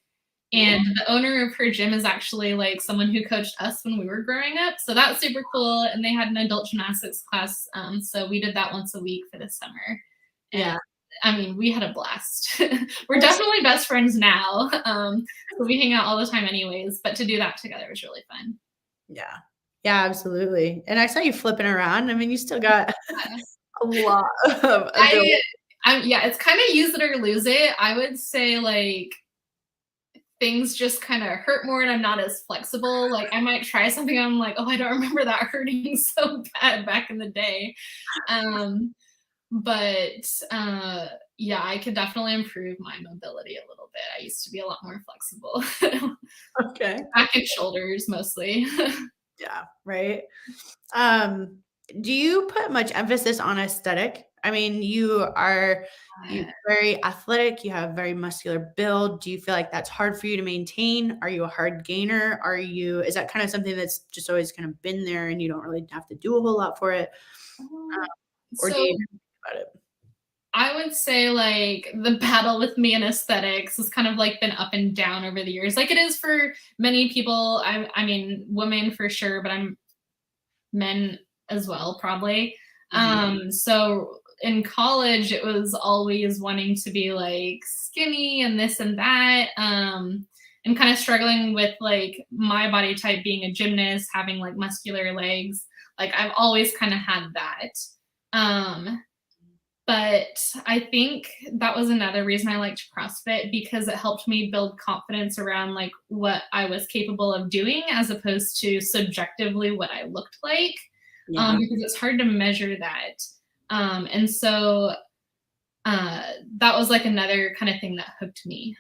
And the owner of her gym is actually like someone who coached us when we were growing up. So that's super cool. And they had an adult gymnastics class. So we did that once a week for the summer. And Yeah. I mean, we had a blast. We're definitely best friends now. So we hang out all the time anyways, but to do that together was really fun. Yeah. Yeah, absolutely. And I saw you flipping around. I mean, you still got a lot of ability. Yeah, it's kind of use it or lose it. I would say like things just kind of hurt more and I'm not as flexible. Like I might try something, I'm like, oh, I don't remember that hurting so bad back in the day. Yeah, I could definitely improve my mobility a little bit. I used to be a lot more flexible. Okay. Back and shoulders mostly. Yeah, right. Do you put much emphasis on aesthetic? I mean, you're very athletic, you have very muscular build. Do you feel like that's hard for you to maintain? Are you a hard gainer? Is that kind of something that's just always kind of been there and you don't really have to do a whole lot for it? Or do you think about it? I would say like the battle with me and aesthetics has kind of like been up and down over the years. Like it is for many people. I mean, women for sure, but I'm men as well, probably. So in college, it was always wanting to be like skinny and this and that. And kind of struggling with like my body type being a gymnast, having like muscular legs. Like I've always kind of had that. But I think that was another reason I liked CrossFit, because it helped me build confidence around like what I was capable of doing as opposed to subjectively what I looked like. Because it's hard to measure that. And so that was like another kind of thing that hooked me,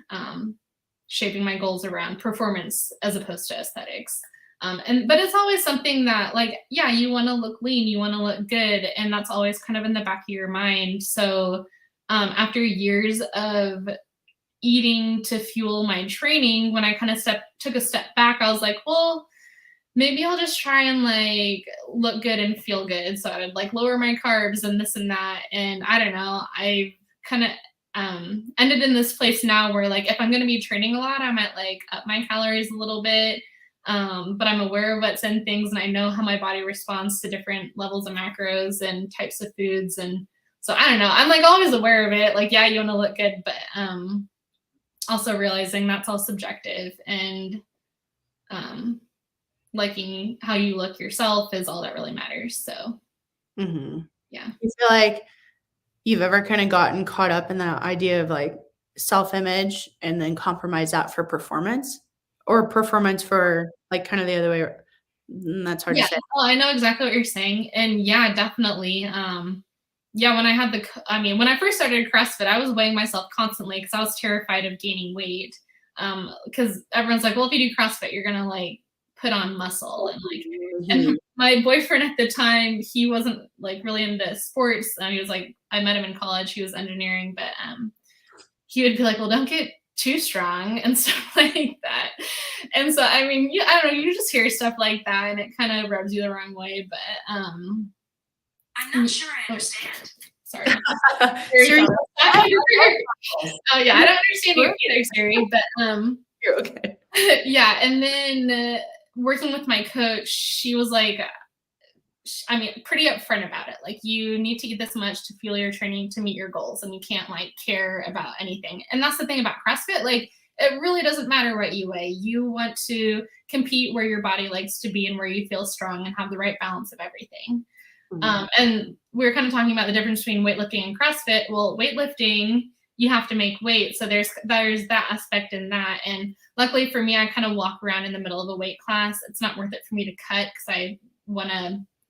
shaping my goals around performance as opposed to aesthetics. But it's always something that like, yeah, you want to look lean, you want to look good. And that's always kind of in the back of your mind. So after years of eating to fuel my training, when I kind of took a step back, I was like, well, maybe I'll just try and like look good and feel good. So I would like lower my carbs and this and that. And I don't know, I kind of ended in this place now where like, if I'm going to be training a lot, I might like up my calories a little bit. But I'm aware of what's in things and I know how my body responds to different levels of macros and types of foods. And so I don't know, I'm like always aware of it. Like, yeah, you want to look good, but also realizing that's all subjective, and liking how you look yourself is all that really matters. So yeah. You feel like you've ever kind of gotten caught up in that idea of like self-image and then compromise that for performance, or performance for like kind of the other way? That's hard to say. Well, I know exactly what you're saying. And yeah, definitely. Yeah, when I first started CrossFit, I was weighing myself constantly because I was terrified of gaining weight. Because everyone's like, well, if you do CrossFit, you're gonna like put on muscle and like. And my boyfriend at the time, he wasn't like really into sports. He was like, I met him in college. He was engineering, but he would be like, well, don't get too strong and stuff like that. And so, I mean, I don't know, you just hear stuff like that and it kind of rubs you the wrong way. But I'm not sure I understand. Sorry. Siri. Oh yeah, I don't understand you either, Siri. But You're okay. yeah, and then working with my coach, she was like, I mean, pretty upfront about it. Like, you need to get this much to fuel your training to meet your goals, and you can't like care about anything. And that's the thing about CrossFit. Like, it really doesn't matter what you weigh. You want to compete where your body likes to be and where you feel strong and have the right balance of everything. Mm-hmm. And we were kind of talking about the difference between weightlifting and CrossFit. Well, weightlifting, you have to make weight. So there's that aspect in that. And luckily for me, I kind of walk around in the middle of a weight class. It's not worth it for me to cut because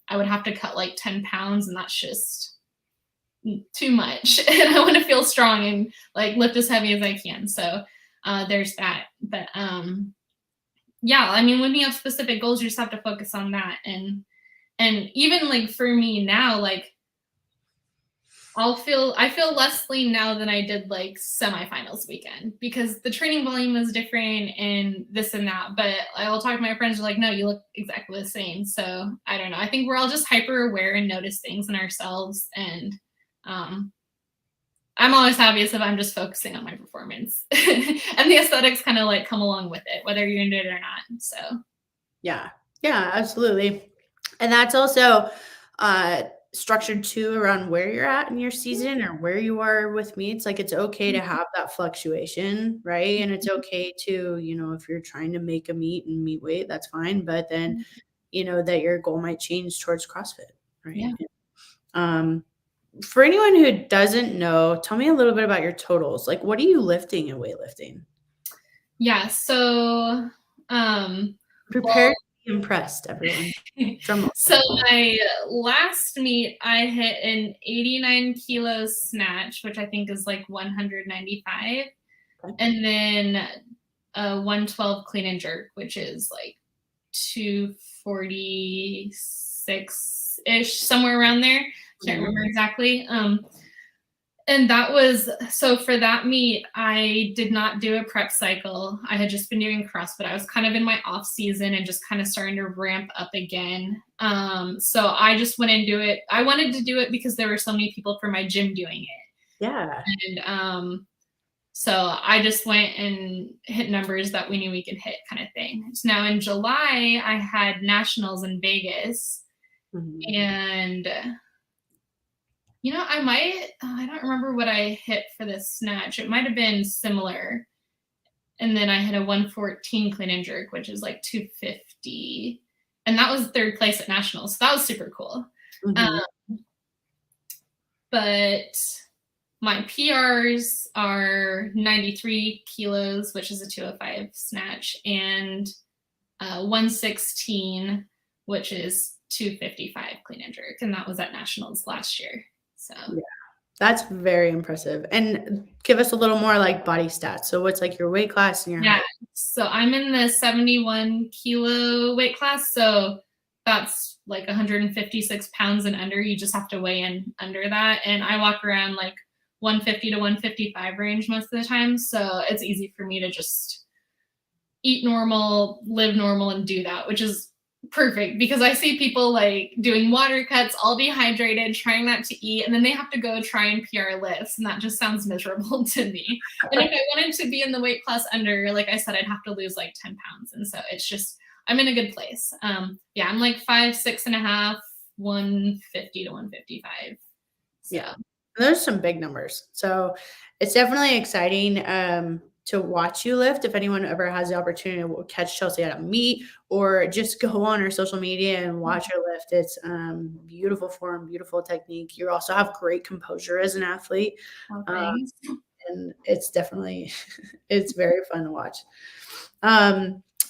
I would have to cut like 10 pounds, and that's just too much. And I want to feel strong and like lift as heavy as I can. So there's that. But yeah, I mean, when you have specific goals, you just have to focus on that. And even like for me now, like I feel less lean now than I did like semifinals weekend, because the training volume is different and this and that. But I'll talk to my friends, are like, no, you look exactly the same. So I don't know. I think we're all just hyper aware and notice things in ourselves. And I'm always happiest if I'm just focusing on my performance and the aesthetics kind of like come along with it, whether you're into it or not. So yeah, absolutely. And that's also structured too around where you're at in your season or where you are with meets. Like, it's okay to have that fluctuation, right? And it's okay to, if you're trying to make a meet and meet weight, that's fine. But then, that your goal might change towards CrossFit, right? Yeah. For anyone who doesn't know, tell me a little bit about your totals. Like, what are you lifting in weightlifting? Yeah. So, prepare to be impressed, everyone. So my last meet, I hit an 89 kilos snatch, which I think is like 195. Okay. And then a 112 clean and jerk, which is like 246-ish, somewhere around there. Can't remember exactly. And that was, so for that meet, I did not do a prep cycle. I had just been doing CrossFit. I was kind of in my off season and just kind of starting to ramp up again. So I just went and do it. I wanted to do it because there were so many people from my gym doing it. Yeah. And so I just went and hit numbers that we knew we could hit, kind of thing. So now in July, I had nationals in Vegas. Mm-hmm. And I don't remember what I hit for this snatch. It might have been similar. And then I hit a 114 clean and jerk, which is like 250. And that was third place at nationals. So that was super cool. Mm-hmm. But my PRs are 93 kilos, which is a 205 snatch, and 116, which is 255 clean and jerk. And that was at nationals last year. So yeah, that's very impressive. And give us a little more like body stats. So what's like your weight class and your height? So I'm in the 71 kilo weight class. So that's like 156 pounds and under. You just have to weigh in under that. And I walk around like 150 to 155 range most of the time. So it's easy for me to just eat normal, live normal, and do that, which is perfect, because I see people like doing water cuts, all dehydrated, trying not to eat, and then they have to go try and PR lifts, and that just sounds miserable to me. And if I wanted to be in the weight class under, like I said, I'd have to lose like 10 pounds, and so it's just, I'm in a good place. Yeah, I'm like 5'6.5", 150 to 155. So. Yeah, there's some big numbers, so it's definitely exciting to watch you lift. If anyone ever has the opportunity to catch Chelsea at a meet or just go on her social media and watch her lift, it's beautiful form, beautiful technique. You also have great composure as an athlete. And it's definitely, it's very fun to watch.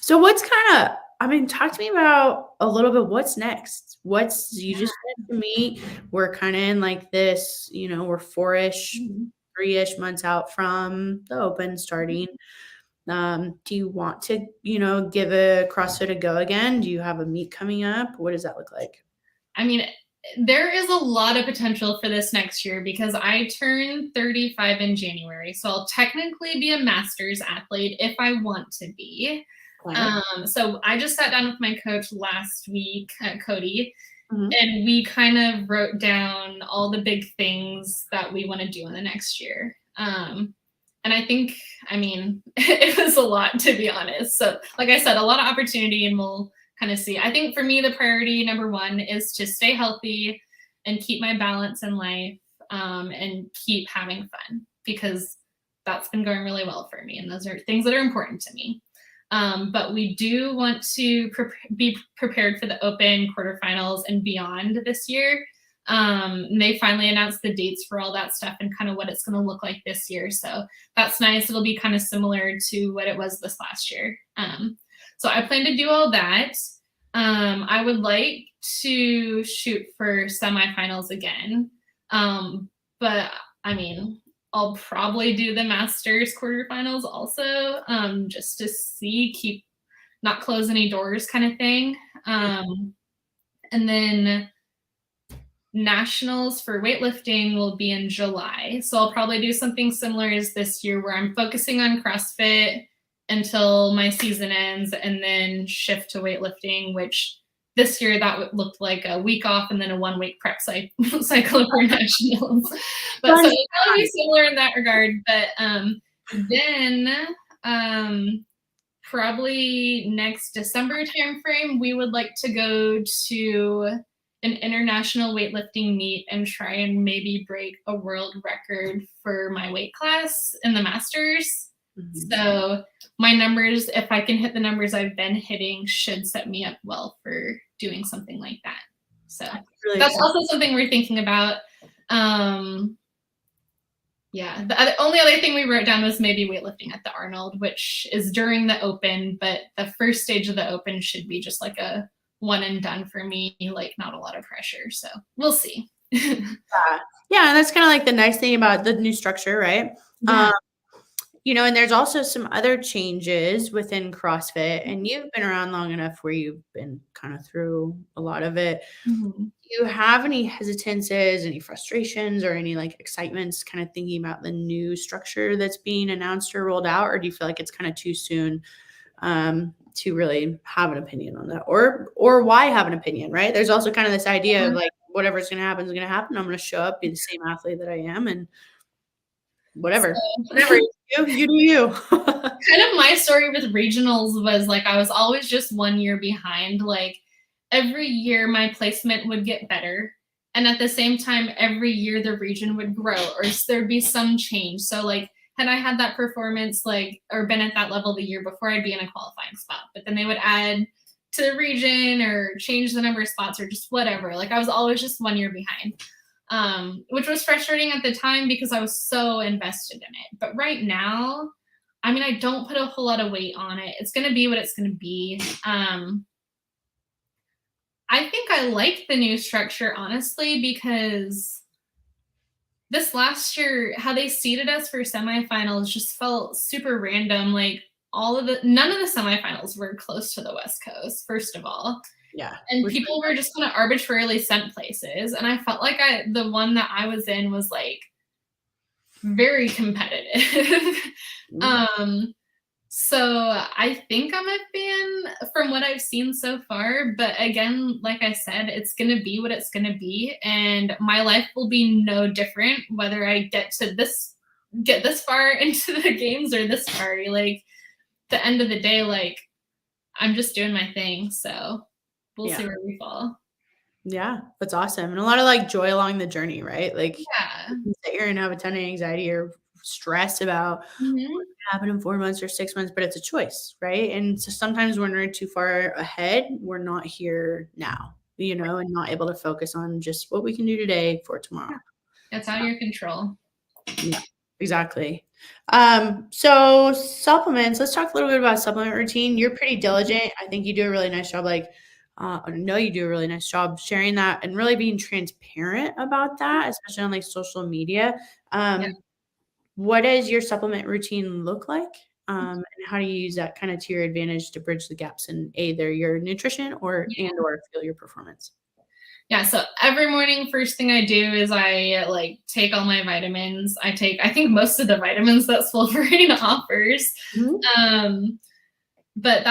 So what's talk to me about a little bit, what's next? You just went to meet, we're kind of in like this, we're 3-ish months out from the open starting. Do you want to, give a CrossFit a go again? Do you have a meet coming up? What does that look like? I mean, there is a lot of potential for this next year because I turn 35 in January. So I'll technically be a master's athlete if I want to be. So I just sat down with my coach last week, Cody, and we kind of wrote down all the big things that we want to do in the next year. And I think, I mean, it was a lot, to be honest. So like I said, a lot of opportunity, and we'll kind of see. I think for me, the priority number one is to stay healthy and keep my balance in life, and keep having fun, because that's been going really well for me. And those are things that are important to me. But we do want to be prepared for the open, quarterfinals, and beyond this year. And they finally announced the dates for all that stuff and kind of what it's going to look like this year. So that's nice. It'll be kind of similar to what it was this last year. So I plan to do all that. I would like to shoot for semifinals again. But I mean, I'll probably do the Masters quarterfinals also, just to keep not close any doors kind of thing. And then nationals for weightlifting will be in July. So I'll probably do something similar as this year, where I'm focusing on CrossFit until my season ends, and then shift to weightlifting, which this year that looked like a week off and then a 1 week prep cycle for nationals. But so it'll probably be similar in that regard. But then probably next December timeframe, we would like to go to an international weightlifting meet and try and maybe break a world record for my weight class in the Masters. So my numbers, if I can hit the numbers I've been hitting, should set me up well for doing something like that. So that's also something we're thinking about. Yeah, the only other thing we wrote down was maybe weightlifting at the Arnold, which is during the Open, but the first stage of the Open should be just like a one and done for me, like not a lot of pressure. So we'll see. Yeah, and that's kind of like the nice thing about the new structure, right? Yeah. You know, and there's also some other changes within CrossFit, and you've been around long enough where you've been kind of through a lot of it. Do you have any hesitances, any frustrations, or any like excitements kind of thinking about the new structure that's being announced or rolled out? Or do you feel like it's kind of too soon to really have an opinion on that? Or why have an opinion, right? There's also kind of this idea of like, whatever's going to happen is going to happen. I'm going to show up, be the same athlete that I am, and whatever you do you. Kind of my story with regionals was like, I was always just 1 year behind. Like every year my placement would get better, and at the same time every year the region would grow, or there'd be some change. So like, had I had that performance like, or been at that level the year before, I'd be in a qualifying spot, but then they would add to the region or change the number of spots or just whatever. Like I was always just 1 year behind. Which was frustrating at the time because I was so invested in it. But right now, I mean, I don't put a whole lot of weight on it. It's going to be what it's going to be. I think I like the new structure, honestly, because this last year, how they seeded us for semifinals just felt super random. Like none of the semifinals were close to the West Coast, first of all. Yeah. And people were just kind of arbitrarily sent places. And I felt like the one that I was in was like very competitive. So I think I'm a fan from what I've seen so far. But again, like I said, it's going to be what it's going to be. And my life will be no different whether I get this far into the games or this far. Like the end of the day, like I'm just doing my thing. So we'll see where we fall. Yeah, that's awesome. And a lot of like joy along the journey, right? Like you sit here and have a ton of anxiety or stress about what's going to happen in 4 months or 6 months, but it's a choice, right? And so sometimes when we're too far ahead, we're not here now, you know, and not able to focus on just what we can do today for tomorrow. It's out of your control. Yeah, exactly. So supplements, let's talk a little bit about supplement routine. You're pretty diligent. I think you do a really nice job. Like, I know you do a really nice job sharing that and really being transparent about that, especially on like social media. What does your supplement routine look like? And how do you use that kind of to your advantage to bridge the gaps in either your nutrition or fuel your performance? Yeah, so every morning, first thing I do is I like take all my vitamins. I think most of the vitamins that Swolverine offers. But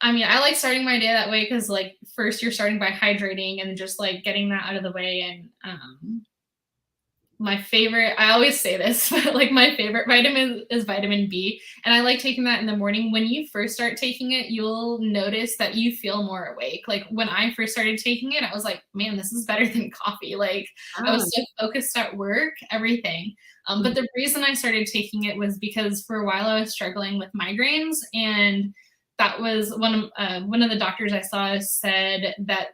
I like starting my day that way because like first you're starting by hydrating and just like getting that out of the way. And my favorite, I always say this, but like my favorite vitamin is vitamin B. And I like taking that in the morning. When you first start taking it, you'll notice that you feel more awake. Like when I first started taking it, I was like, man, this is better than coffee. Like I was so focused at work, everything. But the reason I started taking it was because for a while I was struggling with migraines, and that was one of the doctors I saw said that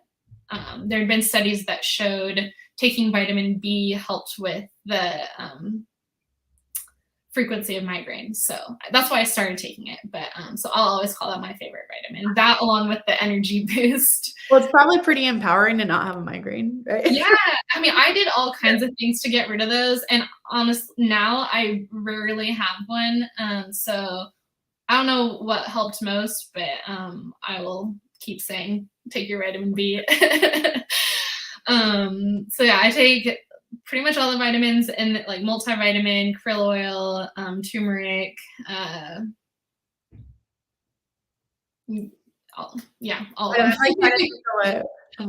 there had been studies that showed taking vitamin B helped with the frequency of migraines. So that's why I started taking it. But so I'll always call that my favorite vitamin. That along with the energy boost. Well, it's probably pretty empowering to not have a migraine, right? Yeah. I mean, I did all kinds of things to get rid of those. And honestly, now I rarely have one. So I don't know what helped most, but I will keep saying, take your vitamin B. So yeah, I take pretty much all the vitamins and like multivitamin, krill oil, turmeric, all of them.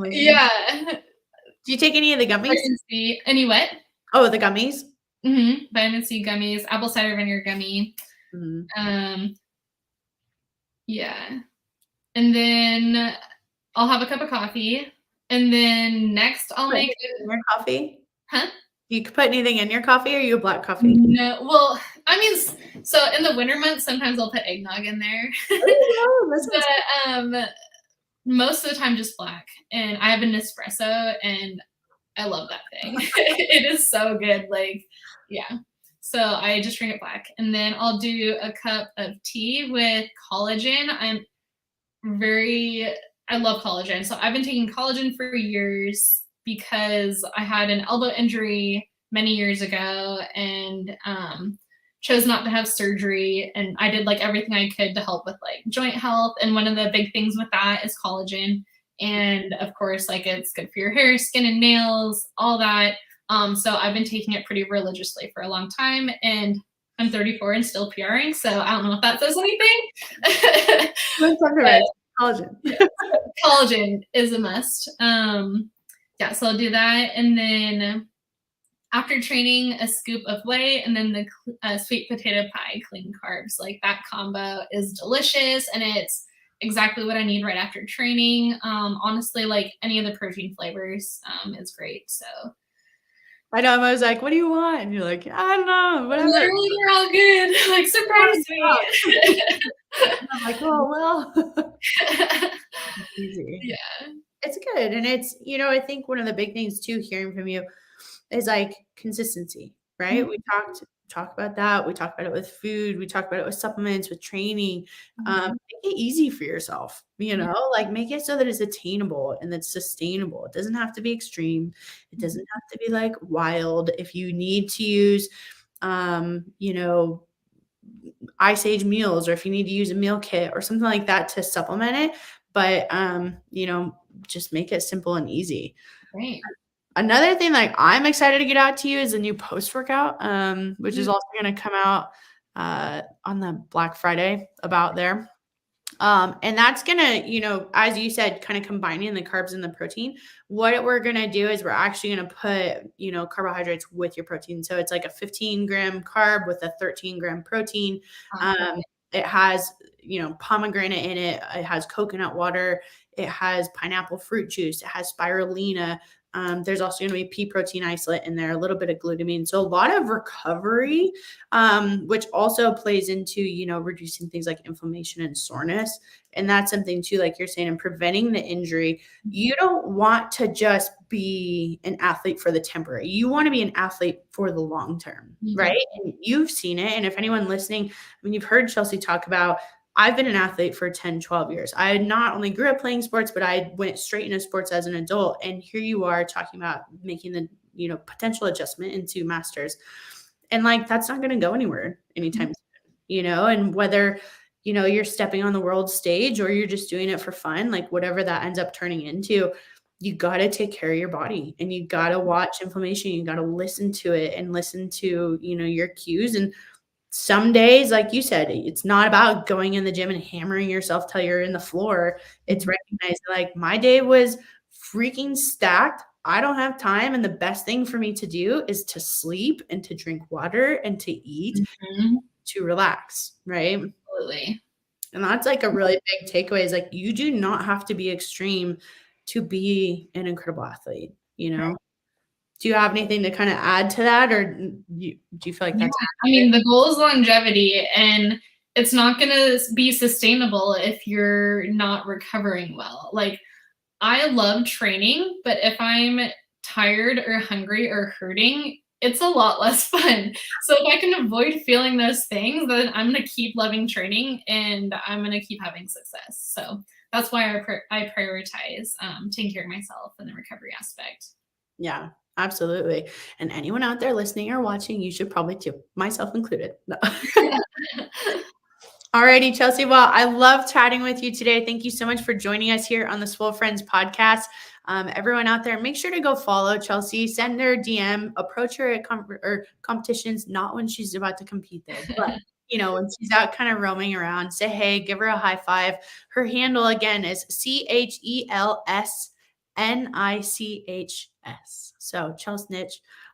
Yeah. Do you take any of the gummies? Vitamin C. Any what? Oh, the gummies? Mm-hmm. Vitamin C gummies, apple cider vinegar gummy. Yeah. And then I'll have a cup of coffee. And then next I'll make your coffee. Huh? You could put anything in your coffee, or are you a black coffee? No. Well, I mean, so in the winter months, sometimes I'll put eggnog in there. But most of the time just black. And I have an espresso, and I love that thing. It is so good. Like, yeah. So I just drink it black. And then I'll do a cup of tea with collagen. I love collagen. So I've been taking collagen for years because I had an elbow injury many years ago and chose not to have surgery. And I did like everything I could to help with like joint health. And one of the big things with that is collagen. And of course, like it's good for your hair, skin, and nails, all that. So I've been taking it pretty religiously for a long time. And I'm 34 and still PRing. So I don't know if that says anything. Collagen. Collagen is a must. Yeah, so I'll do that. And then after training, a scoop of whey, and then the sweet potato pie, clean carbs. Like that combo is delicious, and it's exactly what I need right after training. Honestly, like any of the protein flavors is great. So I know. I was like, "What do you want?" And you're like, "I don't know, whatever." Literally, they're all good. Like surprise me. I'm like, "Oh well." It's easy. Yeah, it's good, and it's I think one of the big things too, hearing from you, is like consistency, right? We talk about that. We talk about it with food. We talk about it with supplements, with training. Make it easy for yourself, like make it so that it's attainable and that's sustainable. It doesn't have to be extreme. It doesn't have to be like wild. If you need to use, Ice Age meals, or if you need to use a meal kit or something like that to supplement it, but, just make it simple and easy. Right. Another thing like I'm excited to get out to you is a new post-workout, which is also going to come out on the Black Friday about there. And that's going to, as you said, kind of combining the carbs and the protein. What we're going to do is we're actually going to put, carbohydrates with your protein. So it's like a 15-gram carb with a 13-gram protein. It has, pomegranate in it. It has coconut water. It has pineapple fruit juice. It has spirulina. There's also going to be pea protein isolate in there, a little bit of glutamine. So a lot of recovery, which also plays into, reducing things like inflammation and soreness. And that's something too, like you're saying, and preventing the injury. You don't want to just be an athlete for the temporary. You want to be an athlete for the long term, right? And you've seen it. And if anyone listening, you've heard Chelsea talk about, I've been an athlete for 10, 12 years. I not only grew up playing sports, but I went straight into sports as an adult. And here you are talking about making the, potential adjustment into masters. And like, that's not going to go anywhere anytime soon, and whether, you're stepping on the world stage or you're just doing it for fun, like whatever that ends up turning into, you got to take care of your body, and you got to watch inflammation. You got to listen to it and listen to, your cues. And some days, like you said, it's not about going in the gym and hammering yourself till you're in the floor. It's recognizing, like, my day was freaking stacked. I don't have time. And the best thing for me to do is to sleep and to drink water and to eat, to relax. Right. Absolutely. And that's like a really big takeaway, is like, you do not have to be extreme to be an incredible athlete. Right. Do you have anything to kind of add to that, or do you feel like that's? I mean, the goal is longevity, and it's not going to be sustainable if you're not recovering well. Like, I love training, but if I'm tired or hungry or hurting, it's a lot less fun. So if I can avoid feeling those things, then I'm going to keep loving training, and I'm going to keep having success. So that's why I prioritize taking care of myself in the recovery aspect. Yeah, absolutely. And anyone out there listening or watching, you should probably too, myself included. No. Alrighty, Chelsea. Well, I love chatting with you today. Thank you so much for joining us here on the Swole Friends Podcast. Everyone out there, make sure to go follow Chelsea, send her a DM, approach her at competitions, not when she's about to compete though, but when she's out kind of roaming around, say hey, give her a high five. Her handle again is CHELSNICHS. So Chelsnitch.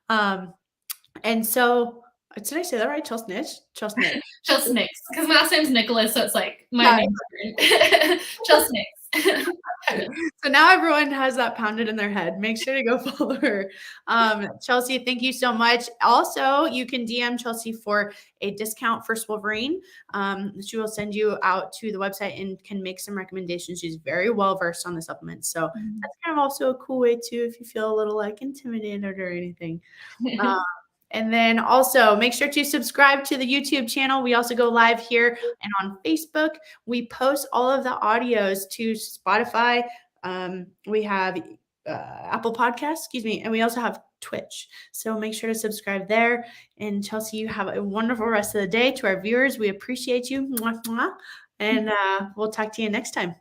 And so did I say that right? Chelsnitch? Chelsnitch. Chelsnix. Because my last name's Nicholas, so it's like my name's Chelsnix. So now everyone has that pounded in their head. Make sure to go follow her. Chelsea, thank you so much. Also, you can DM Chelsea for a discount for Swolverine. She will send you out to the website and can make some recommendations. She's very well versed on the supplements. So that's kind of also a cool way too, if you feel a little like intimidated or anything. And then also make sure to subscribe to the YouTube channel. We also go live here and on Facebook. We post all of the audios to Spotify. We have Apple Podcasts, and we also have Twitch. So make sure to subscribe there. And Chelsea, you have a wonderful rest of the day. To our viewers, we appreciate you. Mwah, mwah. And we'll talk to you next time.